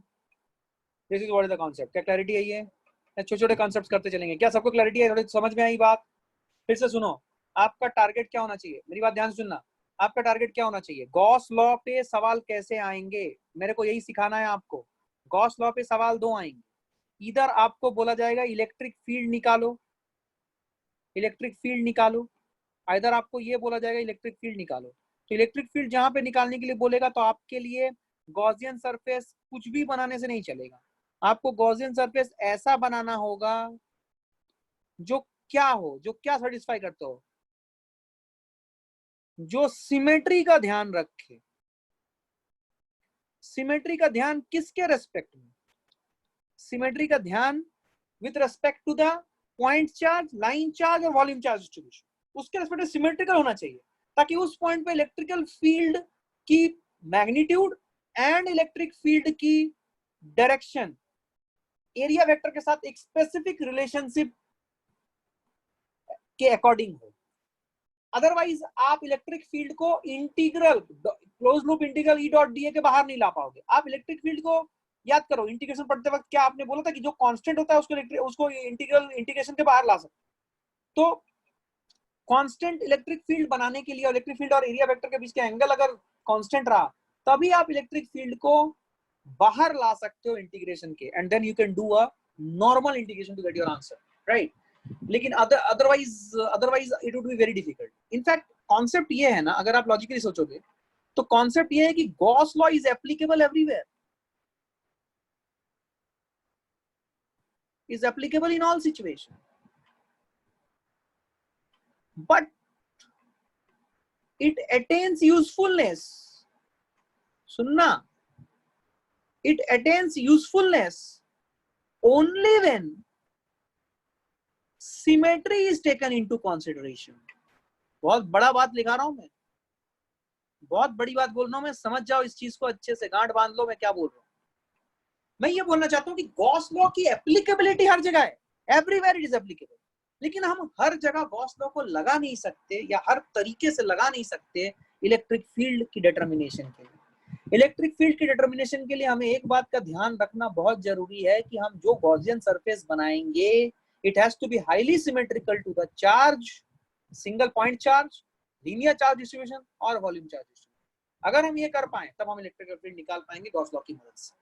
This is what is the concept. क्या क्लैरिटी आई है? छोटे छोटे कॉन्सेप्ट्स करते चलेंगे। क्या सबको क्लैरिटी है? थोड़ी समझ में आई बात? फिर से सुनो, आपका टारगेट क्या होना चाहिए, मेरी बात ध्यान से सुनना। आपका टारगेट क्या होना चाहिए? गॉस लॉ पे सवाल कैसे आएंगे, मेरे को यही सिखाना है आपको। गॉस लॉ पे सवाल दो आएंगे, इधर आपको बोला जाएगा इलेक्ट्रिक फील्ड निकालो, इलेक्ट्रिक फील्ड निकालो, इधर आपको ये बोला जाएगा इलेक्ट्रिक फील्ड निकालो। तो इलेक्ट्रिक फील्ड जहां पे निकालने के लिए बोलेगा, तो आपके लिए गॉसियन सरफेस कुछ भी बनाने से नहीं चलेगा। आपको गॉसियन सरफेस ऐसा बनाना होगा जो क्या हो, जो क्या सेटिस्फाई करता हो, जो सिमेट्री का ध्यान रखे। सिमेट्री का ध्यान किसके रेस्पेक्ट में? सिमेट्री का ध्यान with respect to the point charge, line charge और वॉल्यूम चार्ज डिस्ट्रीब्यूशन, उसके रेस्पेक्ट सिमेट्रिकल होना चाहिए, ताकि उस पॉइंट पे इलेक्ट्रिकल फील्ड की मैग्नीट्यूड एंड इलेक्ट्रिक फील्ड की डायरेक्शन एरिया वेक्टर के साथ एक स्पेसिफिक रिलेशनशिप के अकॉर्डिंग हो। अदरवाइज आप इलेक्ट्रिक फील्ड को integral, close loop integral E dot D के बाहर नहीं ला पाओगे। आप इलेक्ट्रिक फील्ड को याद करो, इंटीग्रेशन पढ़ते वक्त क्या आपने बोला था कि जो कांस्टेंट होता है उसको इंटीग्रेशन के बाहर ला सकते। तो कांस्टेंट इलेक्ट्रिक फील्ड बनाने के लिए, इलेक्ट्रिक फील्ड और एरिया वेक्टर के बीच का एंगल अगर कांस्टेंट रहा, तभी आप इलेक्ट्रिक फील्ड को बाहर ला सकते हो इंटीग्रेशन के, and then you can do a normal integration to get your answer, right? लेकिन otherwise it would be very difficult. In fact concept ये है ना, अगर आप लॉजिकली सोचोगे तो कॉन्सेप्ट ये है कि Gauss law is applicable everywhere, is applicable in all situations, but it attains usefulness. सुनना, it attains usefulness only when symmetry is taken into consideration. बहुत बड़ा बात लिखा रहा हूं मैं, बहुत बड़ी बात बोल रहा हूं मैं, समझ जाओ इस चीज को अच्छे से, गांठ बांध लो मैं क्या बोल रहा हूं। मैं ये बोलना चाहता हूं कि गॉस लॉ की एप्लीकेबिलिटी हर जगह है, एवरीवेयर इट इज एप्लीकेबल, लेकिन हम हर जगह गॉस लॉ को लगा नहीं सकते, या हर तरीके से लगा नहीं सकते इलेक्ट्रिक फील्ड की डिटर्मिनेशन के लिए। इलेक्ट्रिक फील्ड की डिटर्मिनेशन के लिए हमें एक बात का ध्यान रखना बहुत जरूरी है कि हम जो गॉसियन सरफेस बनाएंगे, it has to be highly symmetrical to the charge, single point charge, linear charge distribution और वॉल्यूम चार्ज डिस्ट्रीब्यूशन। अगर हम ये कर पाए तब हम इलेक्ट्रिकल फील्ड निकाल पाएंगे गॉस लॉ की मदद से।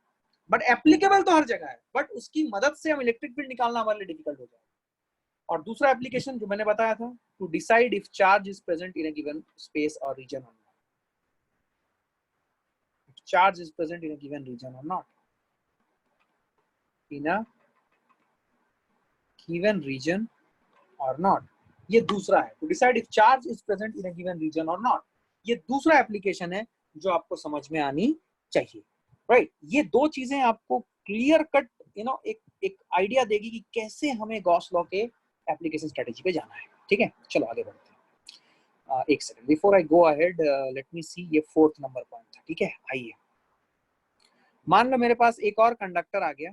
बट एप्लीकेबल तो हर जगह है, बट उसकी मदद से हम इलेक्ट्रिक फील्ड निकालना हमारे लिए डिफिकल्ट हो जाएगा। और दूसरा एप्लीकेशन जो मैंने बताया था, to decide if charge is present in a given space or region or not, charge is present in a given region or not, in a given region or not, ये दूसरा है, to decide if charge is present in a given region or not. ये दूसरा एप्लीकेशन है जो आपको समझ में आनी चाहिए, राइट? ये दो चीजें आपको क्लियर कट एक आइडिया देगी कि कैसे हमें गॉस लॉ के एप्लीकेशन स्ट्रेटेजी पे जाना है। ठीक है, चलो आगे बढ़ते हैं। एक second, before I go ahead let me see, ये 4th नंबर पॉइंट था। ठीक है, आइए, मान लो मेरे पास एक और कंडक्टर आ गया,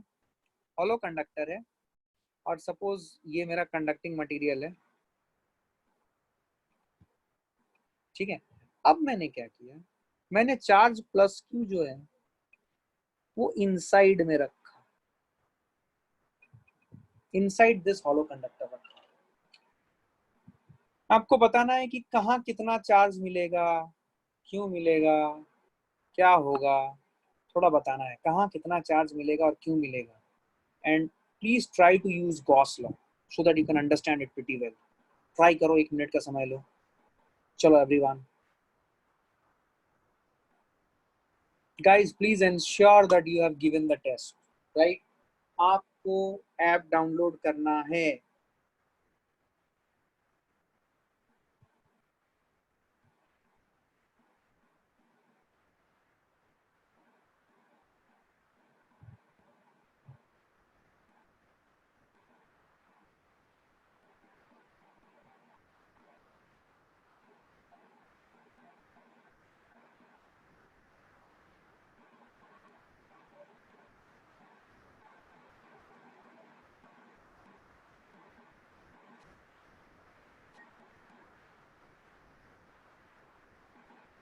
हॉलो कंडक्टर है, और सपोज ये मेरा कंडक्टिंग मटेरियल है। ठीक है, अब मैंने क्या किया, मैंने चार्ज प्लस क्यू जो है वो इनसाइड में रखा, इनसाइड दिस हॉलो कंडक्टर रखा। आपको बताना है कि कहाँ कितना चार्ज मिलेगा, क्यों मिलेगा, क्या होगा, थोड़ा बताना है कहाँ कितना चार्ज मिलेगा और क्यों मिलेगा। And please try to use Gauss law so that you can understand it pretty well. Try करो, 1 मिनट का समय लो। चलो everyone, guys please ensure that you have given the test, right? आपको ऐप डाउनलोड करना है।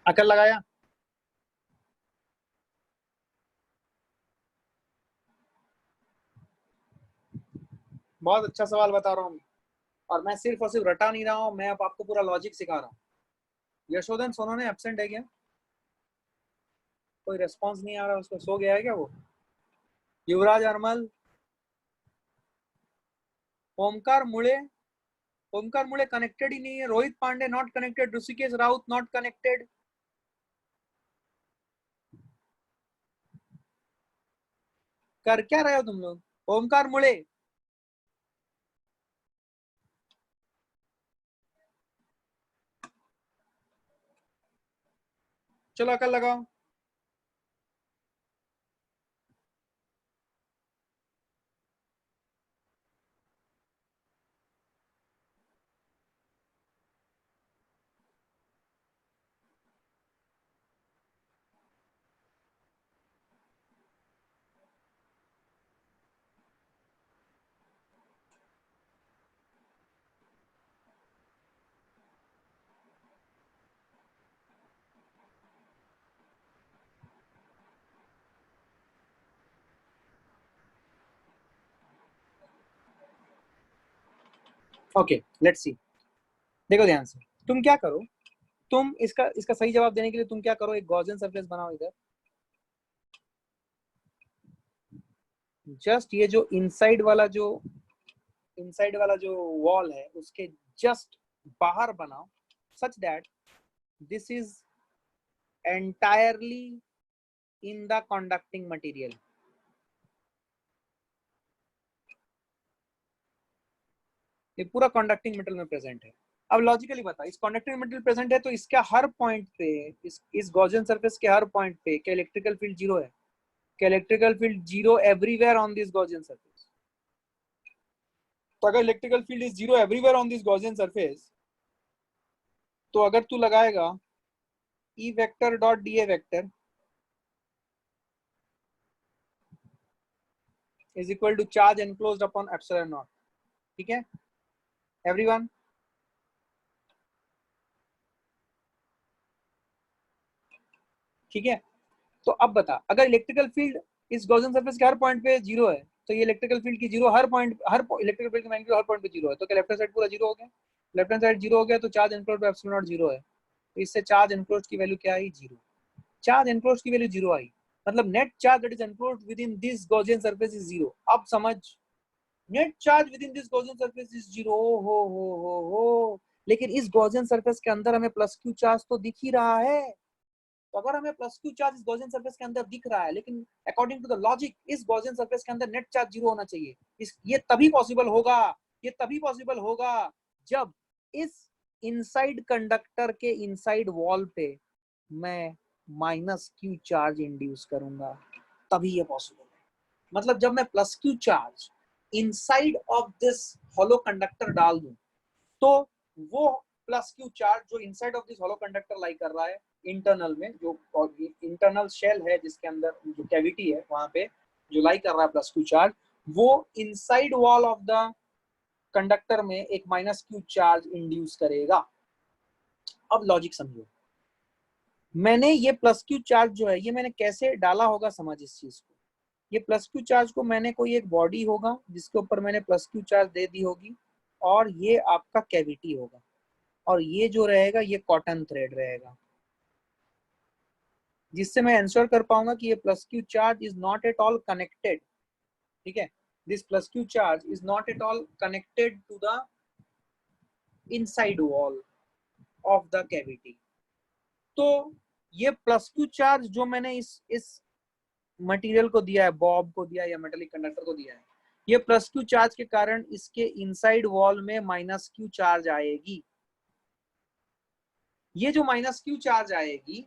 अकल लगाया? बहुत अच्छा सवाल बता रहा हूँ, और मैं सिर्फ और सिर्फ रटा नहीं रहा हूँ, मैं अब आपको पूरा लॉजिक सिखा रहा हूँ। यशोधन सोनो ने एब्सेंट है क्या? कोई रेस्पॉन्स नहीं आ रहा, उसको सो गया है क्या वो? युवराज अरमल, ओमकार मुळे, ओमकार मुळे कनेक्टेड ही नहीं है। Rohit Pande not connected, Rishikesh Raut not connected. कर क्या रहे हो तुम लोग? ओमकार मुळे, चलो अकल लगाओ। ओके लेट्स सी, देखो ध्यान से, तुम क्या करो, तुम इसका इसका सही जवाब देने के लिए तुम क्या करो, एक गॉसियन सरफेस बनाओ इधर। जस्ट ये जो इनसाइड वाला जो वॉल है उसके जस्ट बाहर बनाओ, such that this is entirely in the conducting material. ये पूरा कंडक्टिंग मटेरियल में प्रेजेंट है। अब लॉजिकली बता, इस कंडक्टिंग मटेरियल प्रेजेंट है तो इसका हर पॉइंट पे, इस गॉसियन सरफेस के हर पॉइंट पे क्या इलेक्ट्रिकल फील्ड जीरो है? क्या electrical field zero everywhere on this Gaussian surface? तो अगर electrical field is zero everywhere on this Gaussian surface, तो अगर तू लगाएगा E vector dot D A vector is equal to charge enclosed upon epsilon not, ठीक है एवरीवन? ठीक है, तो अब बता, अगर इलेक्ट्रिकल फील्ड इस गॉसियन सरफेस के हर पॉइंट पे जीरो है, तो ये इलेक्ट्रिकल फील्ड की जीरो हर पॉइंट, हर इलेक्ट्रिकल फील्ड की मैग्नीट्यूड हर पॉइंट पे जीरो है, तो क्या लेफ्ट हैंड साइड पूरा जीरो हो गया? लेफ्ट हैंड साइड जीरो हो गया तो charge enclosed epsilon not zero है, तो इससे चार्ज एनक्लोज्ड की वैल्यू क्या आई? जीरो। चार्ज एनक्लोज्ड की वैल्यू जीरो आई, मतलब net charge that is enclosed with in this Gaussian surface is zero. अब समझ, net charge with in this Gaussian surface is zero. हो लेकिन इस गॉसियन सरफेस के अंदर हमें प्लस क्यू चार्ज तो दिख ही रहा है। तो अगर हमें प्लस क्यू चार्ज इस गॉसियन सरफेस के अंदर दिख रहा है, लेकिन अकॉर्डिंग टू द लॉजिक इस गॉसियन सरफेस के अंदर नेट चार्ज जीरो होना चाहिए। ये तभी पॉसिबल होगा, ये तभी पॉसिबल होगा जब इस इनसाइड कंडक्टर के इनसाइड वॉल पे मैं माइनस क्यू चार्ज इंड्यूस करूंगा, तभी ये पॉसिबल है। मतलब जब मैं plus Q charge inside of this hollow conductor डाल दूं, तो वो प्लस क्यू चार्ज जो inside of this hollow conductor lie कर रहा है इंटरनल में, जो इंटरनल शेल है जिसके अंदर जो कैविटी है वहां पे जो लाई कर रहा है प्लस क्यू चार्ज, वो inside wall of the conductor में एक माइनस क्यू चार्ज इंड्यूस करेगा। अब लॉजिक समझो, मैंने ये प्लस क्यू चार्ज जो है ये मैंने कैसे डाला होगा, समझ इस चीज को। ये प्लस क्यू चार्ज को मैंने, कोई एक बॉडी होगा जिसके ऊपर मैंने प्लस क्यू चार्ज दे दी होगी, और ये आपका कैविटी होगा, और ये जो रहेगा ये कॉटन थ्रेड रहेगा, जिससे मैं इंश्योर कर पाऊंगा कि ये plus Q charge is not at all connected. ठीक है, this plus Q charge is not at all connected to the inside wall of the cavity. तो ये प्लस क्यू चार्ज जो मैंने इस मटेरियल को दिया है, बॉब को दिया है या मेटेलिक कंडक्टर को दिया है, ये प्लस क्यू चार्ज के कारण इसके इनसाइड वॉल में माइनस क्यू चार्ज आएगी। ये जो माइनस क्यू चार्ज आएगी,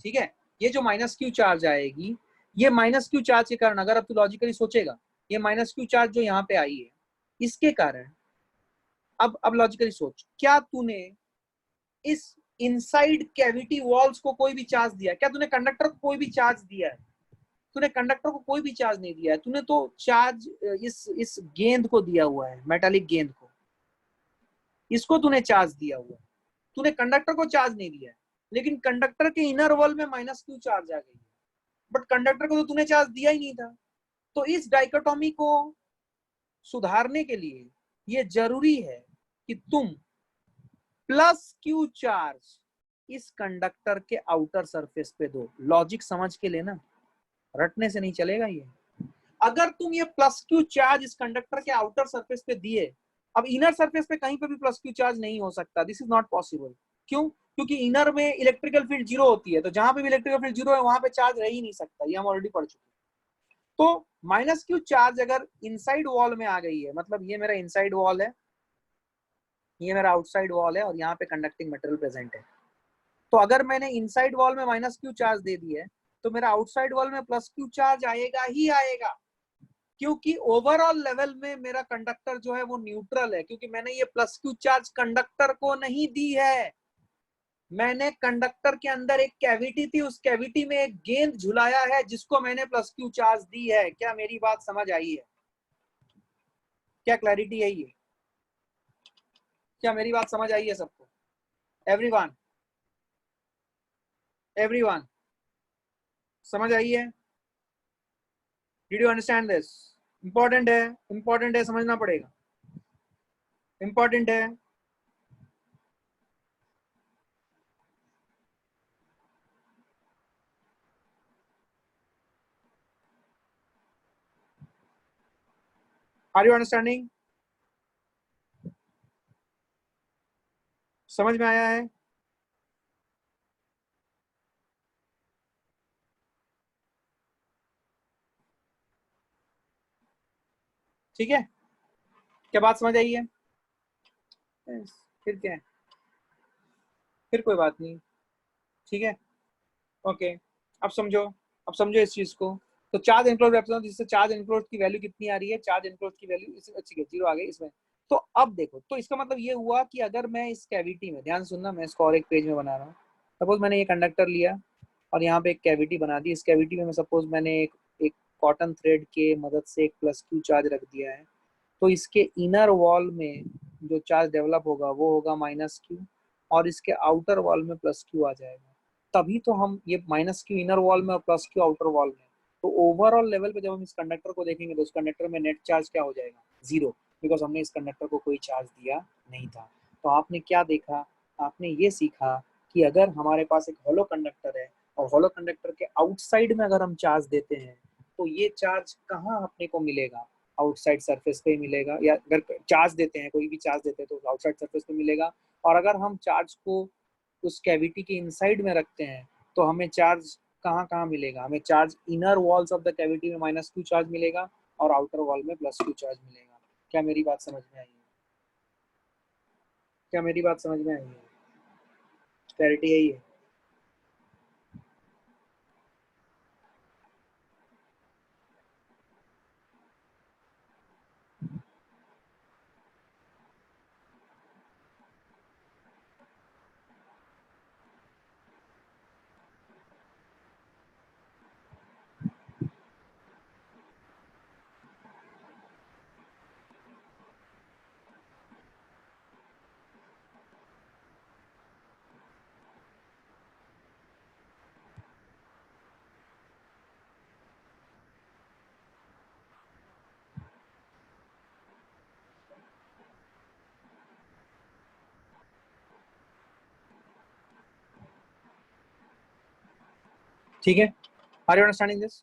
ठीक है, ये जो माइनस क्यू चार्ज आएगी, ये माइनस क्यू चार्ज के कारण, अगर अब तू लॉजिकली सोचेगा, ये माइनस क्यू चार्ज जो यहाँ पे आई है, इसके कारण अब लॉजिकली सोच, क्या तूने इस इनसाइड कैविटी वॉल्स को कोई भी चार्ज दिया? क्या तूने कंडक्टर को कोई भी चार्ज दिया है? तूने कंडक्टर को कोई भी चार्ज नहीं दिया है। तूने तो चार्ज इस गेंद को दिया हुआ है, मेटालिक गेंद को, इसको तूने चार्ज दिया हुआ है। तूने कंडक्टर को चार्ज नहीं दिया है, लेकिन कंडक्टर के इनर वॉल में माइनस क्यू चार्ज आ गई है, बट कंडक्टर को तो तूने चार्ज दिया ही नहीं था। तो इस डाइकोटोमी को सुधारने के लिए ये जरूरी है कि तुम प्लस क्यू चार्ज इस कंडक्टर के आउटर सरफेस पे दो। लॉजिक समझ के लेना, रटने से नहीं चलेगा ये। अगर तुम ये प्लस क्यू चार्ज इस कंडक्टर के आउटर सरफेस पे दिए, अब इनर सरफेस पे कहीं पे भी प्लस क्यू चार्ज नहीं हो सकता, दिस इज नॉट पॉसिबल। क्यों? क्योंकि इनर में इलेक्ट्रिकल फील्ड जीरो होती है, तो जहां पे भी इलेक्ट्रिकल फील्ड जीरो है वहां पे चार्ज रह ही नहीं सकता, ये हम ऑलरेडी पढ़ चुके हैं। तो माइनस क्यू चार्ज अगर इनसाइड वॉल में आ गई है, मतलब ये मेरा इनसाइड वॉल है, ये मेरा आउटसाइड वॉल है, और यहाँ पे कंडक्टिंग मटेरियल प्रेजेंट है, तो अगर मैंने इनसाइड वॉल में माइनस क्यू चार्ज दे दी है, तो मेरा आउटसाइड वॉल में प्लस क्यू चार्ज आएगा ही आएगा, क्योंकि ओवरऑल लेवल में मेरा कंडक्टर जो है वो न्यूट्रल है, क्योंकि मैंने ये प्लस क्यू चार्ज कंडक्टर को नहीं दी है, मैंने कंडक्टर के अंदर एक कैविटी थी, उस कैविटी में एक गेंद झुलाया है जिसको मैंने प्लस क्यू चार्ज दी है। क्या मेरी बात समझ आई है? क्या क्लैरिटी है ये? क्या मेरी बात समझ आई है सबको? एवरीवन, एवरीवन समझ आई है? Did you understand this? Important है, इंपॉर्टेंट है, समझना पड़ेगा, इंपॉर्टेंट है। Are you understanding? समझ में आया है? ठीक है, क्या बात समझ आई है? फिर क्या है, फिर कोई बात नहीं, ठीक है, ओके। अब समझो, अब समझो इस चीज को। तो चार्ज एनक्लोज रेप्रेजेंट, जिससे चार्ज एनक्लोज की वैल्यू कितनी आ रही है? चार्ज एनक्लोज की वैल्यू इस अच्छी है, जीरो आ गई इसमें। तो अब देखो, तो इसका मतलब ये हुआ कि अगर मैं इस कैविटी में, ध्यान सुनना, मैं इसको और एक पेज में बना रहा हूँ। सपोज मैंने ये कंडक्टर लिया और यहाँ पे एक कैविटी बना दी, इस कैविटी में मैं सपोज मैंने एक कॉटन थ्रेड के मदद से एक प्लस क्यू चार्ज रख दिया है, तो इसके इनर वॉल में जो चार्ज डेवलप होगा वो होगा माइनस क्यू, और इसके आउटर वॉल में प्लस क्यू आ जाएगा। तभी तो हम ये माइनस क्यू इनर वॉल में और प्लस क्यू आउटर वॉल में, तो ओवरऑल लेवल पे जब हम इस कंडक्टर को देखेंगे तो इस कंडक्टर में नेट चार्ज क्या हो जाएगा? जीरो, बिकॉज हमने इस कंडक्टर को कोई चार्ज दिया नहीं था। तो आपने क्या देखा? आपने ये सीखा कि अगर हमारे पास एक हॉलो कंडक्टर है और हॉलो कंडक्टर के आउटसाइड में अगर हम चार्ज देते हैं, तो ये चार्ज कहाँ अपने को मिलेगा? आउटसाइड सरफेस पे ही मिलेगा, या अगर चार्ज देते हैं, कोई भी चार्ज देते हैं तो आउटसाइड सरफेस पे मिलेगा। और अगर हम चार्ज को उस कैविटी के इनसाइड में रखते हैं, तो हमें चार्ज कहाँ कहाँ मिलेगा? हमें charge inner walls of the cavity में माइनस क्यू चार्ज मिलेगा और आउटर वॉल में प्लस क्यू चार्ज मिलेगा। क्या मेरी बात समझ में आई है? क्या मेरी बात समझ में आई है? क्लैरिटी यही है? ठीक है, are you understanding this?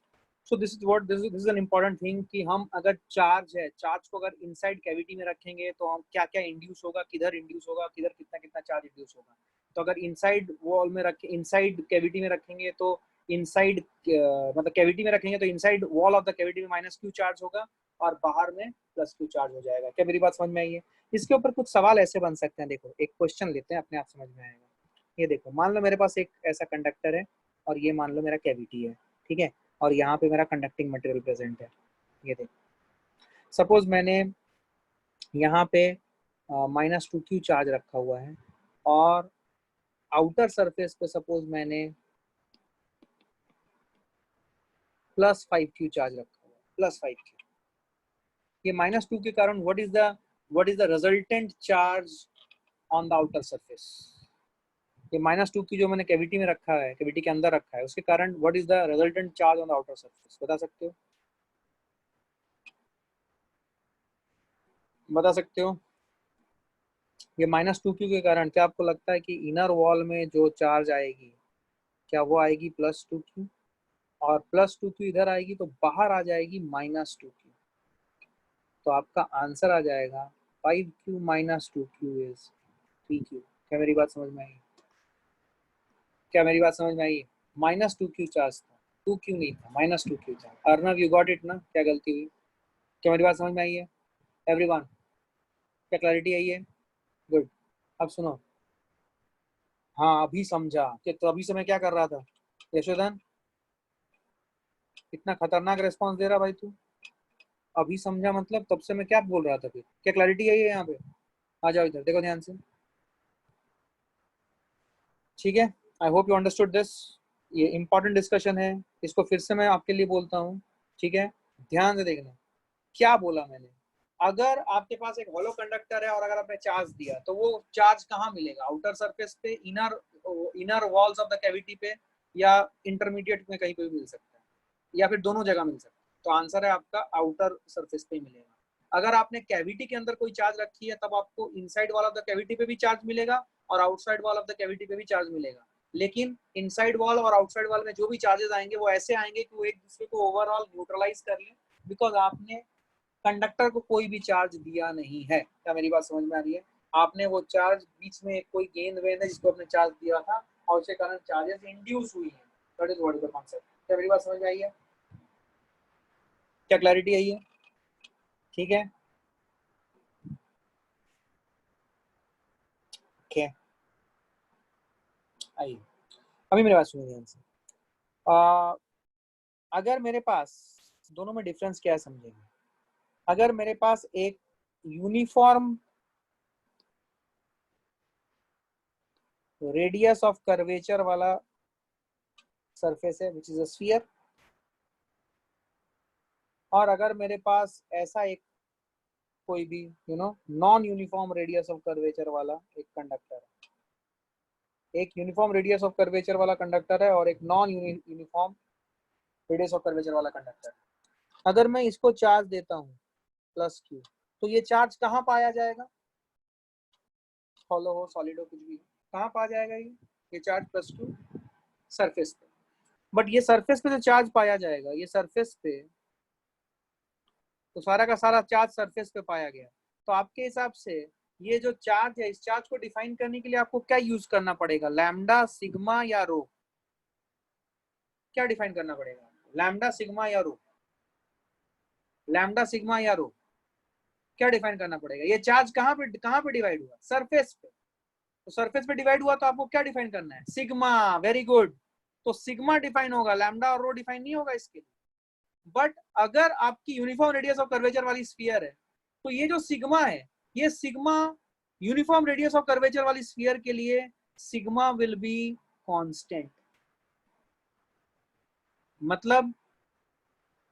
So this is what this is an important thing कि हम अगर चार्ज है, चार्ज को अगर इनसाइड कैविटी में रखेंगे तो हम क्या क्या इंड्यूस होगा, किधर इंड्यूस होगा, किधर कितना कितना चार्ज इंड्यूस होगा। तो अगर इनसाइड वॉल में रखें, इनसाइड कैविटी में रखेंगे तो इनसाइड मतलब कैविटी में रखेंगे तो inside wall of the cavity में माइनस क्यू चार्ज होगा और बाहर में प्लस क्यू चार्ज हो जाएगा। क्या मेरी बात समझ में आई है? इसके ऊपर कुछ सवाल ऐसे बन सकते हैं, देखो एक क्वेश्चन लेते हैं, अपने आप समझ में आएगा। ये देखो, मान लो मेरे पास एक ऐसा कंडक्टर है और ये मान लो मेरा कैविटी है, ठीक है, और यहाँ पे मेरा कंडक्टिंग मटेरियल प्रेजेंट है। ये देखो, सपोज मैंने यहाँ पे -2q चार्ज रखा हुआ है और आउटर सरफेस पे सपोज मैंने +5q चार्ज रखा हुआ है, +5q। ये -2 के कारण what is the resultant charge on the outer surface? ये -2 जो मैंने कैविटी में रखा है, कैविटी के अंदर रखा है, उसके कारण what is the resultant charge on the outer surface? बता सकते हो? बता सकते हो? ये -2q के कारण क्या आपको लगता है कि इनर वॉल में जो चार्ज आएगी क्या वो आएगी +2q, और +2q इधर आएगी तो बाहर आ जाएगी -2q। तो आपका आंसर आ जाएगा 5q - 2q इज 3q। क्या मेरी बात समझ में आई? क्या मेरी बात समझ में आई? -2q चार्ज था, 2q नहीं था, -2q charge. Arnav you got it ना? क्या गलती हुई? क्या मेरी बात समझ में आई है एवरीवन? क्या क्लैरिटी आई है? गुड। अब सुनो, हाँ अभी समझा कि तो अभी से मैं क्या कर रहा था। यशोधन, इतना खतरनाक रेस्पॉन्स दे रहा भाई तू। अभी समझा मतलब तब से मैं क्या बोल रहा था फिर? क्या क्लैरिटी आई है यहाँ पे? आ जाओ इधर, देखो ध्यान से, ठीक है। I hope you understood this. ये इंपॉर्टेंट डिस्कशन है, इसको फिर से मैं आपके लिए बोलता हूँ, ठीक है। ध्यान से देखना क्या बोला मैंने। अगर आपके पास एक हॉलो कंडक्टर है और अगर आपने चार्ज दिया तो वो चार्ज कहाँ मिलेगा? आउटर सरफेस पे, inner walls of the cavity पे, या इंटरमीडिएट में कहीं पे भी मिल सकता है, या फिर दोनों जगह मिल सकता है। तो आंसर है आपका आउटर सरफेस पे मिलेगा। अगर आपने कैविटी के अंदर कोई चार्ज रखी है तब आपको inside wall of the cavity पे भी चार्ज मिलेगा और outside wall of the cavity पे भी चार्ज मिलेगा। लेकिन इनसाइड वॉल और आउटसाइड वॉल में जो भी चार्जेस आएंगे वो ऐसे आएंगे कि वो एक दूसरे को ओवरऑल न्यूट्रलाइज कर ले, बिकॉज आपने कंडक्टर को कोई भी चार्ज दिया नहीं है। क्या मेरी बात समझ में आ रही है? आपने वो चार्ज बीच में कोई गेंद वेंद है जिसको आपने चार्ज दिया था और उसके कारण चार्जेस इंड्यूस हुई है। That is what is the concept. क्या मेरी बात समझ में आई है? क्या क्लैरिटी आई है? ठीक है, ओके, आइए अभी मेरी बात सुनिए ध्यान से। अगर मेरे पास दोनों में डिफरेंस क्या है समझेंगे। अगर मेरे पास एक यूनिफॉर्म रेडियस ऑफ कर्वेचर वाला सरफेस है विच इज अ स्फीयर, और अगर मेरे पास ऐसा एक कोई भी non uniform radius of curvature वाला एक कंडक्टर है, एक यूनिफॉर्म रेडियस ऑफ कर्वेचर वाला कंडक्टर है और एक non uniform radius of curvature वाला कंडक्टर है। अगर मैं इसको चार्ज देता हूँ +q, तो ये चार्ज कहाँ पाया जाएगा? हॉलो हो, सॉलिड हो, कुछ भी, कहाँ पाया जाएगा ये चार्ज +q? सरफेस पे। बट ये सरफेस पे जो चार्ज पाया जाएगा, ये सरफेस पे तो सारा का सारा चार्ज सरफेस पे पाया गया। तो आपके हिसाब से ये जो चार्ज है, इस चार्ज को डिफाइन करने के लिए आपको क्या यूज करना पड़ेगा? लैम्डा, सिग्मा या रो? क्या डिफाइन करना पड़ेगा? लैम्डा, सिग्मा या रो? लैम्डा, सिग्मा या रो? क्या डिफाइन करना पड़ेगा? ये चार्ज कहाँ पे डिवाइड हुआ? सरफेस पे। तो सरफेस पे डिवाइड हुआ तो आपको क्या डिफाइन करना है? सिग्मा। Very good. तो सिग्मा डिफाइन होगा, लैम्डा और रो डिफाइन नहीं होगा इसके लिए। बट अगर आपकी यूनिफॉर्म रेडियस ऑफ कर्वेचर वाली स्फीयर है तो ये जो सिग्मा है, ये sigma uniform radius of curvature वाली स्फीयर के लिए सिग्मा विल बी कांस्टेंट। मतलब,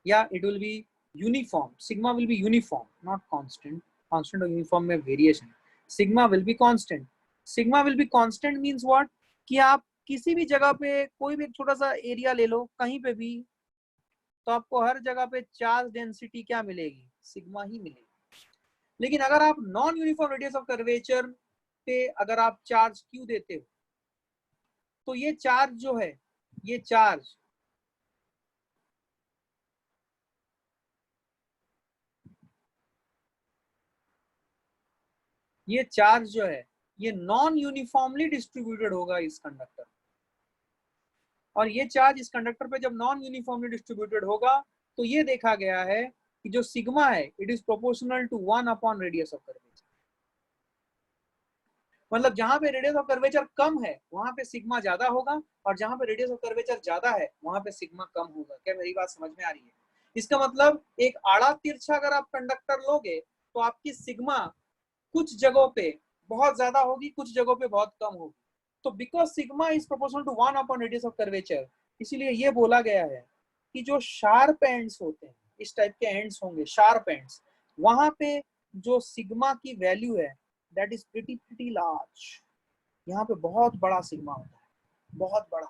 या it will be uniform. Sigma will be uniform, not constant. Constant और यूनिफॉर्म में variation. Sigma will be constant. Sigma will be constant means what? कि आप किसी भी जगह पे कोई भी छोटा सा एरिया ले लो कहीं पे भी, तो आपको हर जगह पे चार्ज डेंसिटी क्या मिलेगी? सिग्मा ही मिलेगी। लेकिन अगर आप non uniform radius of curvature पे अगर आप चार्ज क्यू देते हो तो ये चार्ज जो है, ये चार्ज जो है ये नॉन यूनिफॉर्मली डिस्ट्रीब्यूटेड होगा इस कंडक्टर, और ये चार्ज इस कंडक्टर पे जब नॉन यूनिफॉर्मली डिस्ट्रीब्यूटेड होगा तो ये देखा गया है कि जो सिग्मा है it is proportional to 1 upon radius of curvature. मतलब जहां पे रेडियस ऑफ कर्वेचर कम है वहां पे सिग्मा ज्यादा होगा, और जहां पे रेडियस ऑफ कर्वेचर ज्यादा है वहां पे सिग्मा कम होगा। क्या मेरी बात समझ में आ रही है? इसका मतलब एक आड़ा तिरछा अगर आप कंडक्टर लोगे तो आपकी सिग्मा कुछ जगहों पे बहुत ज्यादा होगी, कुछ जगहों पे बहुत कम होगी। तो because sigma is proportional to 1 upon radius of curvature, इसीलिए ये बोला गया है कि जो शार्प एंड्स होते हैं, इस टाइप के एंड्स होंगे शार्प एंड्स, वहां पे जो सिग्मा की वैल्यू है दैट इज प्रिटी लार्ज। यहाँ पे बहुत बड़ा सिग्मा होता है, बहुत बड़ा।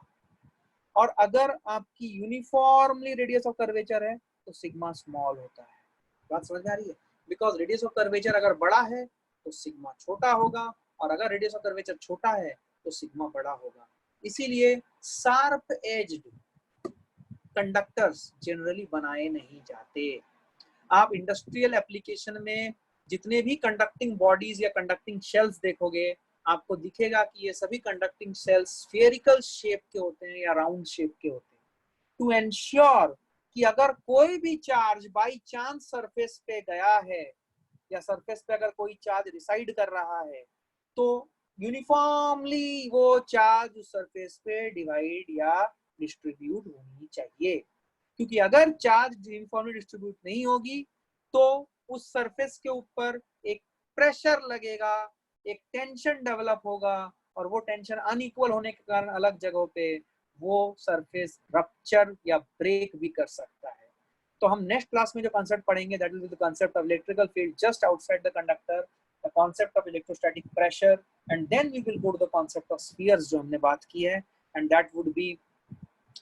और अगर आपकी यूनिफॉर्मली रेडियस ऑफ कर्वेचर है तो सिग्मा स्मॉल होता है। बात समझ में आ रही है? बिकॉज रेडियस ऑफ कर्वेचर अगर बड़ा है तो सिग्मा छोटा होगा, और अगर रेडियस ऑफ कर्वेचर छोटा है तो सिग्मा बड़ा होगा। इसीलिए शार्प एज्ड कंडक्टर्स जनरली बनाए नहीं जाते। आप इंडस्ट्रियल एप्लीकेशन में जितने भी कंडक्टिंग बॉडीज या कंडक्टिंग शेल्स देखोगे, आपको दिखेगा कि ये सभी कंडक्टिंग शेल्स स्फेरिकल शेप के होते हैं या राउंड शेप के होते हैं, टू एंश्योर कि अगर कोई भी चार्ज बाई चांस सरफेस पे गया है या सरफेस पे अगर कोई चार्ज रिसाइड कर रहा है तो यूनिफॉर्मली वो चार्ज उस सरफेस पे डिवाइड या डिस्ट्रीब्यूट होनी चाहिए। क्योंकि अगर चार्ज यूनिफॉर्मली डिस्ट्रीब्यूट नहीं होगी तो उस सरफेस के ऊपर एक प्रेशर लगेगा, एक टेंशन डेवलप होगा, और वो टेंशन अनइक्वल होने के कारण अलग जगहों पे वो सरफेस रप्चर या ब्रेक भी कर सकता है। तो हम नेक्स्ट क्लास में जो कॉन्सेप्ट पढ़ेंगे that will be the concept of electrical field just outside the conductor, the concept of electrostatic pressure, and then we will go to the concept of spheres जो हमने बात की है, and that would be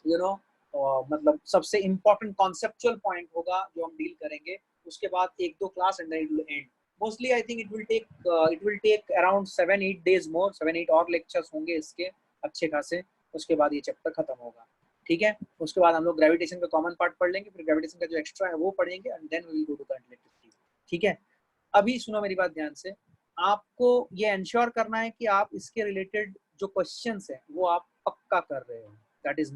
you know मतलब सबसे इंपॉर्टेंट कॉन्सेप्चुअल पॉइंट होगा जो हम डील करेंगे। उसके बाद एक दो class and then it will end. Mostly I think it will take around 7-8 days more, 7-8 और लेक्चर्स होंगे इसके अच्छे खासे। उसके बाद ये चैप्टर खत्म होगा, ठीक है। उसके बाद हम लोग ग्रेविटेशन का कॉमन पार्ट पढ़ लेंगे, फिर ग्रेविटेशन का जो एक्स्ट्रा है वो पढ़ेंगे, and then we will go to current electricity, ठीक है। अभी सुनो मेरी बात ध्यान से, आपको ये एंश्योर करना है कि आप इसके रिलेटेड जो क्वेश्चंस हैं वो आप पक्का कर रहे हो, दैट इज